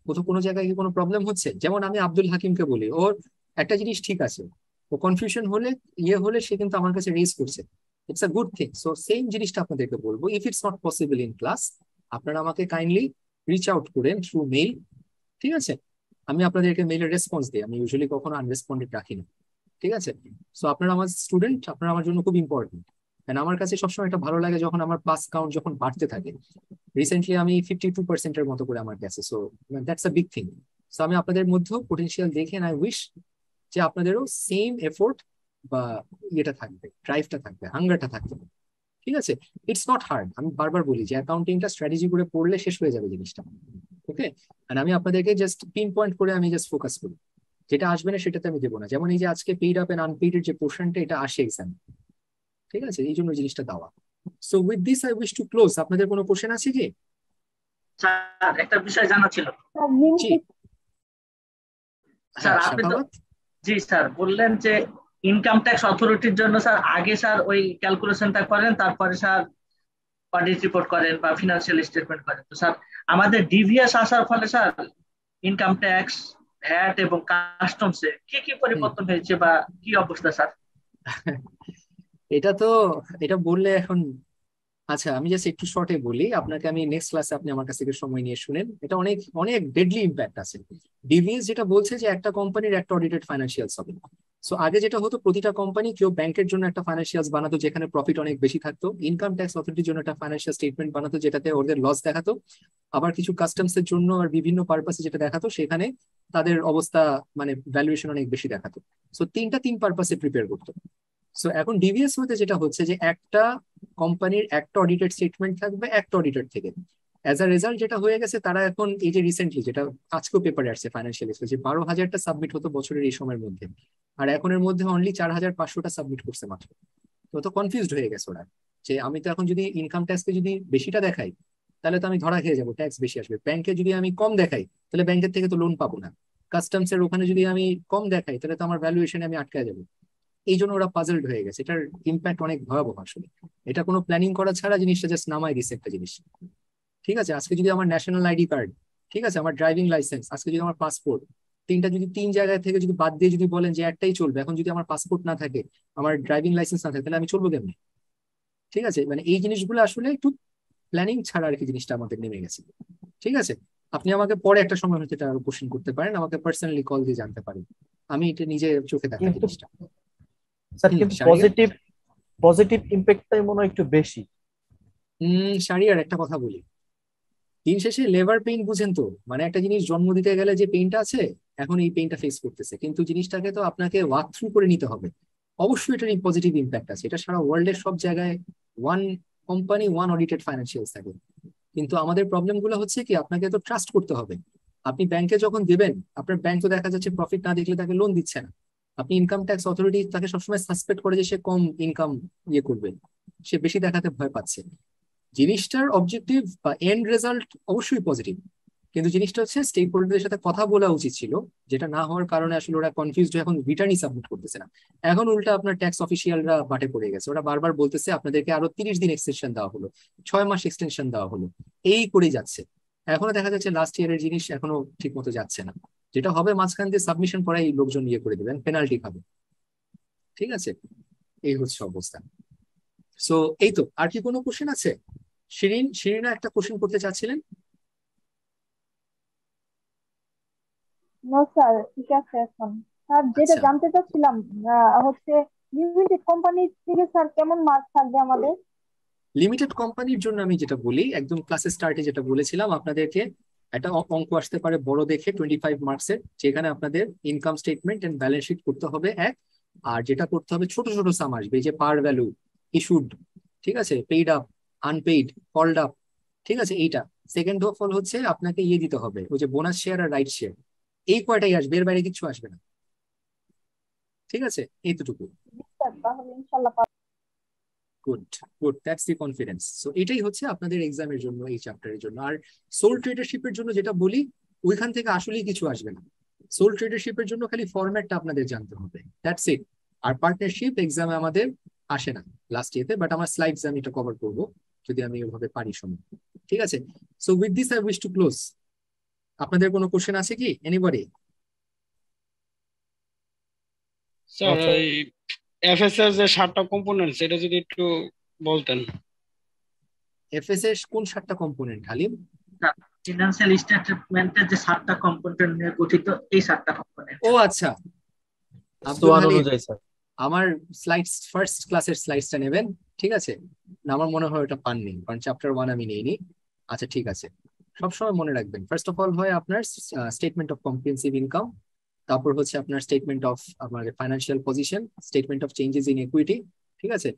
A: কোথাও কোনো জায়গায় কি কোনো প্রবলেম হচ্ছে? যেমন আমি আব্দুল হাকিমকে বলি, ওর একটা জিনিস ঠিক আছে, ও কনফিউশন হলে হলে সে কিন্তু আমার কাছে রেজ করছে, it's a good thing. So same জিনিসটা আপনাদেরকে বলবো, if it's not possible in class, আপনারা আমাকে কাইন্ডলি রিচ আউট করেন থ্রু মেইল। ঠিক আছে, আমি আপনাদেরকে মেইলের রেসপন্স দিই, আমি ইউজুয়ালি কখনো আনরেসপন্ডেড রাখি না। ঠিক আছে, সো আপনারা আমার স্টুডেন্ট, আপনারা আমার জন্য খুব ইম্পর্টেন্ট। এন্ড আমার কাছে সবসময় এটা ভালো লাগে যখন আমার পাস কাউন্ট যখন বাড়তে থাকে। রিসেন্টলি আমি 52% মতো করে আমার গেছে, so that's a big thing. So আমি আপনাদের মধ্যেও পোটেনশিয়াল দেখে আই উইশ যে আপনাদেরও সেম এফোর্ট বা ইয়েটা থাকবে, ড্রাইভটা থাকবে, হাঙ্গারটা থাকবে। ঠিক আছে, ইটস নট হার্ড। আমি বারবার বলি যে অ্যাকাউন্টিংটা স্ট্র্যাটেজি করে পড়লে শেষ হয়ে যাবে জিনিসটা। ওকে, আর আমি আপনাদেরকে জাস্ট পিন পয়েন্ট করে আমি জাস্ট ফোকাস করি, যেটা আসবে না সেটাতে আমি দেবো না। যেমন এই যে আজকে পেইড আপ এন্ড আনপেইড এর যে পোর্শনটা, এটা আসে এক্সাম। ঠিক আছে, এই জন্য জিনিসটা দেওয়া। So with this I wish to close. আপনাদের কোনো কোশ্চেন আছে কি?
D: স্যার একটা বিষয় জানা ছিল।
A: জি,
D: স্যার
A: হ্যাঁ
D: আপনি তো,
A: সাখাওয়াত।
D: জি স্যার বললেন যে ইনকাম ট্যাক্স অথরিটির জন্য স্যার আগে স্যার ওই ক্যালকুলেশনটা করেন, তারপরে স্যার অডিট রিপোর্ট করেন বা ফিনান্সিয়াল স্টেটমেন্ট করেন। তো স্যার আমাদের ডিভিএস আসার ফলে স্যার ইনকাম ট্যাক্স, ভ্যাট এবং কাস্টমসে কি কি পরিবর্তন হয়েছে বা কি অবস্থা স্যার?
A: এটা তো, এটা বললে এখন, আচ্ছা আমি জাস্ট একটু শর্টে বলি আপনাকে, আমি নেক্সট ক্লাসে আপনি আমার কাছ থেকে সময় নিয়ে শুনেন। এটা অনেক অনেক ডেডলি ইম্প্যাক্ট আছে। ডিভিএস যেটা বলছে যে একটা কোম্পানির একটা অডিটেড ফাইন্যান্সিয়ালস হবে। সো আগে যেটা হতো, প্রতিটা কোম্পানি কেউ ব্যাংকের জন্য একটা ফাইন্যান্সিয়ালস বানাতো যেখানে প্রফিট অনেক বেশি থাকতো, ইনকাম ট্যাক্স অথরিটির জন্য একটা ফাইন্যান্সিয়াল স্টেটমেন্ট বানাতো যেটাতে ওদের লস দেখাতো, আবার কিছু কাস্টমস এর জন্য আর বিভিন্ন পারপাসে যেটা দেখাতো সেখানে তাদের অবস্থা মানে ভ্যালুয়েশন অনেক বেশি দেখাতো। সো তিন পারপাসে প্রিপেয়ার করতো। সো এখন ডিভিএস মধ্যে যেটা হচ্ছে যে একটা কোম্পানির একটা অডিটেড স্টেটমেন্ট থাকবে একটা অডিটর থেকে। অ্যাজ আ রেজাল্ট যেটা হয়ে গেছে, তারা এখন এই যে রিসেন্টলি যেটা আজকেও পেপারে আসছে ফাইন্যান্সিয়াল যে 12,000টা সাবমিট হতো বছরের এই সময়ের মধ্যে, আর এখনের মধ্যে অনলি 4,500টা সাবমিট করছে মাত্র। তো কনফিউজড হয়ে গেছে ওরা, যে আমি তো এখন যদি ইনকাম ট্যাক্সকে যদি বেশিটা দেখাই তাহলে তো আমি ধরা খেয়ে যাবো, ট্যাক্স বেশি আসবে। ব্যাংকে যদি আমি কম দেখাই তাহলে ব্যাংকের থেকে তো লোন পাবো না। কাস্টমস এর ওখানে যদি আমি কম দেখাই তাহলে তো আমার ভ্যালুয়েশনে আমি আটকে যাবো। এই জন্য ওরা পাজলড হয়ে গেছে। এটার ইম্প্যাক্ট অনেক ভয়াবহ আসলে। এটা কোনো প্ল্যানিং করা ছাড়া জিনিসটা জাস্ট নামায় দিচ্ছে একটা জিনিস। ঠিক আছে, আজকে যদি আমার ন্যাশনাল আইডি কার্ড, ঠিক আছে, আমার ড্রাইভিং লাইসেন্স, আজকে যদি আমার পাসপোর্ট, তিনটা যদি তিন জায়গা থেকে যদি বাদ দিয়ে যদি বলেন যে একটাই চলবে, এখন যদি আমার পাসপোর্ট না থাকে, আমার ড্রাইভিং লাইসেন্স না থাকে, তাহলে আমি চলবো কেমনি? ঠিক আছে, মানে এই জিনিসগুলো আসলে একটু প্ল্যানিং ছাড়া আর কি জিনিসটা আমাদের নেমে গেছে। ঠিক আছে, আপনি আমাকে পরে একটা সময় হচ্ছে এটা কোশ্চেন করতে পারেন, আমাকে পার্সোনালি কল দিয়ে জানতে পারেন, আমি এটা নিজে চোখে দেখা
B: কিন্তু
A: জিনিসটা।
B: স্যার কিন্তু
A: শাহরিয়ার,
B: পজিটিভ ইম্প্যাক্টটাই মনে হয় একটু বেশি।
A: শাহরিয়ার একটা কথা বলি, দিন শেষে লেবার পেইন বুঝেন তো, মানে একটা জিনিস জন্ম দিতে গেলে যে পেইনটা আছে, এখন এই পেইনটা ফেস করতেছে, কিন্তু জিনিসটাকে তো আপনাকে ওয়াক থ্রু করে নিতে হবে। অবশ্যই এটার পজিটিভ ইম্প্যাক্ট আছে, এটা সারা ওয়ার্ল্ডের সব জায়গায় one company one audited financials থাকে। কিন্তু আমাদের প্রবলেম গুলো হচ্ছে কি, আপনাকে তো ট্রাস্ট করতে হবে। আপনি ব্যাংকে যখন দেবেন, আপনার ব্যাংক তো দেখা যাচ্ছে প্রফিট না দেখলে তাকে লোন দিচ্ছে না। আপনি ইনকাম ট্যাক্স অথরিটি তাকে সবসময় সাসপেক্ট করে যে সে কম ইনকাম ইয়ে করবে, সে বেশি দেখাতে ভয় পাচ্ছে। জিনিসটার অবজেক্টিভ বা এন্ড রেজাল্ট অবশ্যই পজিটিভ, কিন্তু জিনিসটা হচ্ছে স্টেক হোল্ডারদের সাথে কথা বলা উচিত ছিল, যেটা না হওয়ার কারণে আসলে ওরা কনফিউজড হয়ে এখন রিটার্নই সাবমিট করতেছে না। এখন উল্টা আপনার ট্যাক্স অফিসিয়ালরা বাটে পড়ে গেছে, ওরা বারবার বলতেছে আপনাদেরকে আরো 30 দিন এক্সটেনশন দেওয়া হলো, 6 মাস এক্সটেনশন দেওয়া হলো, এই করেই যাচ্ছে। এখনো দেখা যাচ্ছে লাস্ট ইয়ারের জিনিস এখনো ঠিক মতো যাচ্ছে না। যেটা হবে, মাঝখান দিয়ে সাবমিশন করাই লোকজন ইয়ে করে দেবেন, পেনাল্টি খাবে। ঠিক আছে, এই হচ্ছে অবস্থা। সো এই তো, আর কি কোনো কোশ্চেন আছে? শিরিনা একটা কোশ্চেন করতে চাচ্ছিলেন?
E: নো স্যার, ঠিক আছে এখন। স্যার যেটা
A: আচ্ছা।
E: জানতে চাচ্ছিলাম হচ্ছে লিমিটেড কোম্পানি থেকে স্যার কেমন মার্ক থাকবে আমাদের?
A: লিমিটেড কোম্পানির জন্য আমি যেটা বলি, একদম ক্লাসের স্টার্টে যেটা বলেছিলাম আপনাদেরকে, একটা অঙ্ক আসতে পারে বড় দেখে 25 মার্কসের, যেখানে আপনাদের income statement and balance sheet করতে হবে এক, আর যেটা করতে হবে ছোট ছোট সাম আসবে, এই যে পার ভ্যালু, ইস্যুড, ঠিক আছে, paid up, unpaid, called up, ঠিক আছে এইটা। সেকেন্ড অফ অল হচ্ছে আপনাকে দিতে হবে, ওই যে বোনাস শেয়ার আর রাইট শেয়ার, এই কয়টাই আসবে, এর বাইরে কিছু আসবে না, ঠিক আছে, এইটুকু।
E: স্যার তাহলে ইনশাআল্লাহ
A: good, good, that's the confidence. So এটাই হচ্ছে আপনাদের এক্সামের জন্য, এই চ্যাপ্টারের জন্য। আর সোল ট্রেডারশিপের জন্য যেটা বলি, ওইখান থেকে আসলেই কিছু আসবে না। সোল ট্রেডারশিপের জন্য খালি ফরম্যাটটা আপনাদের জানতে হবে, দ্যাটস ইট। আর পার্টনারশিপ এক্সামে আমাদের আসে না লাস্ট ইয়েতে, বাট আমার স্লাইডস আমি এটা কভার করব যদি আমি ওইভাবে পারি সময়, ঠিক আছে। So with this I wish to close. আপনাদের কোনো কোশ্চেন আছে কি, এনিবডি?
C: স্যার এই এফএস এর যে 7টা কম্পোনেন্টস এটা যদি একটু বলতেন।
A: এফএসএস কোন 7টা কম্পোনেন্ট হালিম?
D: ফিনান্সিয়াল স্টেটমেন্টের যে 7টা কম্পোনেন্ট নিয়ে গঠিত, এই 7টা কম্পোনেন্ট।
A: ও আচ্ছা, আব্দুল
B: সোয়ান
A: হালিম,
B: অনুযায়ী স্যার।
A: আমার স্লাইডস, ফার্স্ট ক্লাসের স্লাইডসটা নেবেন, ঠিক আছে? না, আমার মনে হয় ওটা পাননি, কারণ চ্যাপ্টার 1 আমি নেইনি। আচ্ছা ঠিক আছে, সবসময় মনে রাখবেন, ফার্স্ট অফ অল হয় আপনার স্টেটমেন্ট অফ কম্প্রিহেনসিভ ইনকাম, তারপর হচ্ছে আপনার স্টেটমেন্ট অফ আমার financial position, statement of changes in equity, ঠিক আছে,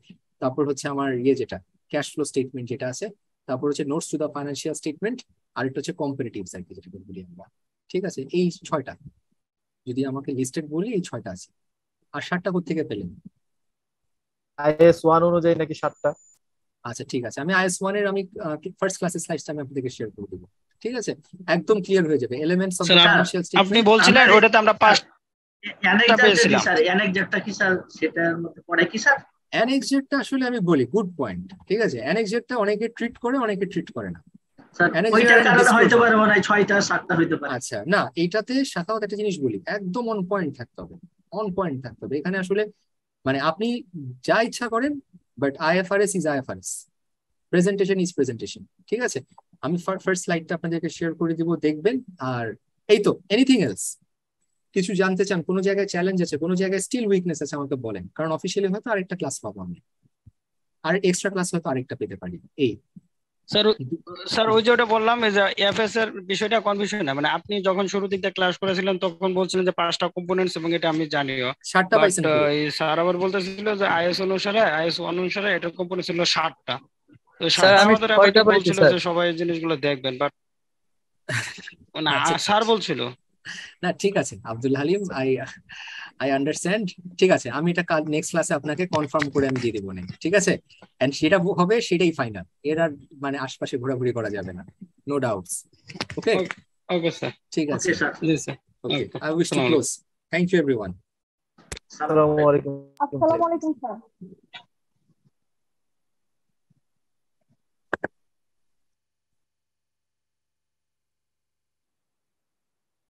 A: তারপর হচ্ছে আমার যেটা ক্যাশ ফ্লো স্টেটমেন্ট যেটা আছে, তারপর হচ্ছে notes to the financial statement, আর একটা হচ্ছে কম্পারেটিভস আর কি, যেটা বলি আমরা, ঠিক আছে। এই 6টা যদি আমাকে লিস্টেড বলি, এই 6টা আছে। আর 7টা কোথেকে পেলেন?
B: আইএস 1 অনুযায়ী নাকি 7টা?
A: আচ্ছা ঠিক আছে, আমি IS 1 এর আমি ফার্স্ট ক্লাসের স্লাইডটা আমি আপনাদেরকে শেয়ার করে দেবো, ঠিক আছে, একদম ক্লিয়ার হয়ে যাবে। Elements of the
C: sir
A: financial
C: আপনি
A: স্টেটমেন্ট।
C: বলছিলেন ওটাতে আমরা 5টা পেয়েছিলাম।
D: স্যার অ্যানেক্সেটটা কি স্যার, সেটার মধ্যে পড়ে কি স্যার?
A: অ্যানেক্সেটটা আসলে আমি বলি, গুড পয়েন্ট, ঠিক আছে, অ্যানেক্সেটটা অনেকে ট্রিট করে, অনেকে ট্রিট করে না।
D: স্যার
A: Annexure
D: ওইটার
A: and
D: কারণে হয়তো
A: disclosure।
D: পারে মনে হয় 6টা 7টা হইতে পারে।
A: আচ্ছা না, এইটাতে শাখাওয়াত একটা জিনিস বলি, একদম অন পয়েন্ট থাকতে হবে, অন পয়েন্ট থাকতে হবে। এখানে আসলে মানে আপনি যা ইচ্ছা করেন, but IFRS is IFRS, presentation is presentation, ঠিক আছে। আমি ফার্স্ট স্লাইডটা আপনাদেরকে শেয়ার করে দিব, দেখবেন। আর এই তো, এনিথিং এলস কিছু জানতে চান, কোনো জায়গায় চ্যালেঞ্জ আছে, কোনো জায়গায় স্টিল উইকনেস আছে, আমাকে বলেন, কারণ অফিসিয়ালি হয়তো আরেকটা ক্লাস পাবো আমি, আর এক্সট্রা ক্লাস হয়তো আরেকটা পেতে পারি। এই
C: স্যার ওই যে ওটা বললাম, এই যে এফএস এর বিষয়টা কনফিউশন না, মানে আপনি যখন শুরু দিকে ক্লাস করেছিলেন তখন বলছিলেন যে 5টা কম্পোনেন্টস, এবং এটা আমি জানিও,
A: 7টা
C: বাট
A: পাইছেন পুরো।
C: স্যার আবার বলতেছিল যে আইএস 1 অনুসারে এটার কম্পোনেন্ট ছিল 7টা। তো
B: স্যার
C: 7টা
B: আমি
C: আমাদের
B: 6টা পাইছি
C: বলছিল
B: স্যার।
C: যে সবাই এই জিনিসগুলো দেখবেন, বাট না
A: আচ্ছা
C: স্যার বলছিল।
A: না, ঠিক আছে Abdul Halim, I I understand, ঠিক আছে, আমি এটা কাল নেক্সট ক্লাসে আপনাকে কনফার্ম করে আমি দিয়ে দেবো, ঠিক আছে। এন্ড সেটা হবে, সেটাই ফাইনাল, এর আর মানে আশপাশে ঘোরাঘুরি করা যাবে না, no doubts. Okay
C: okay sir.
A: ঠিক আছে,
D: ওকে স্যার।
C: জি sir.
A: Okay, I wish to close. Thank you everyone.
B: আসসালামু আলাইকুম।
E: আসসালামু আলাইকুম স্যার।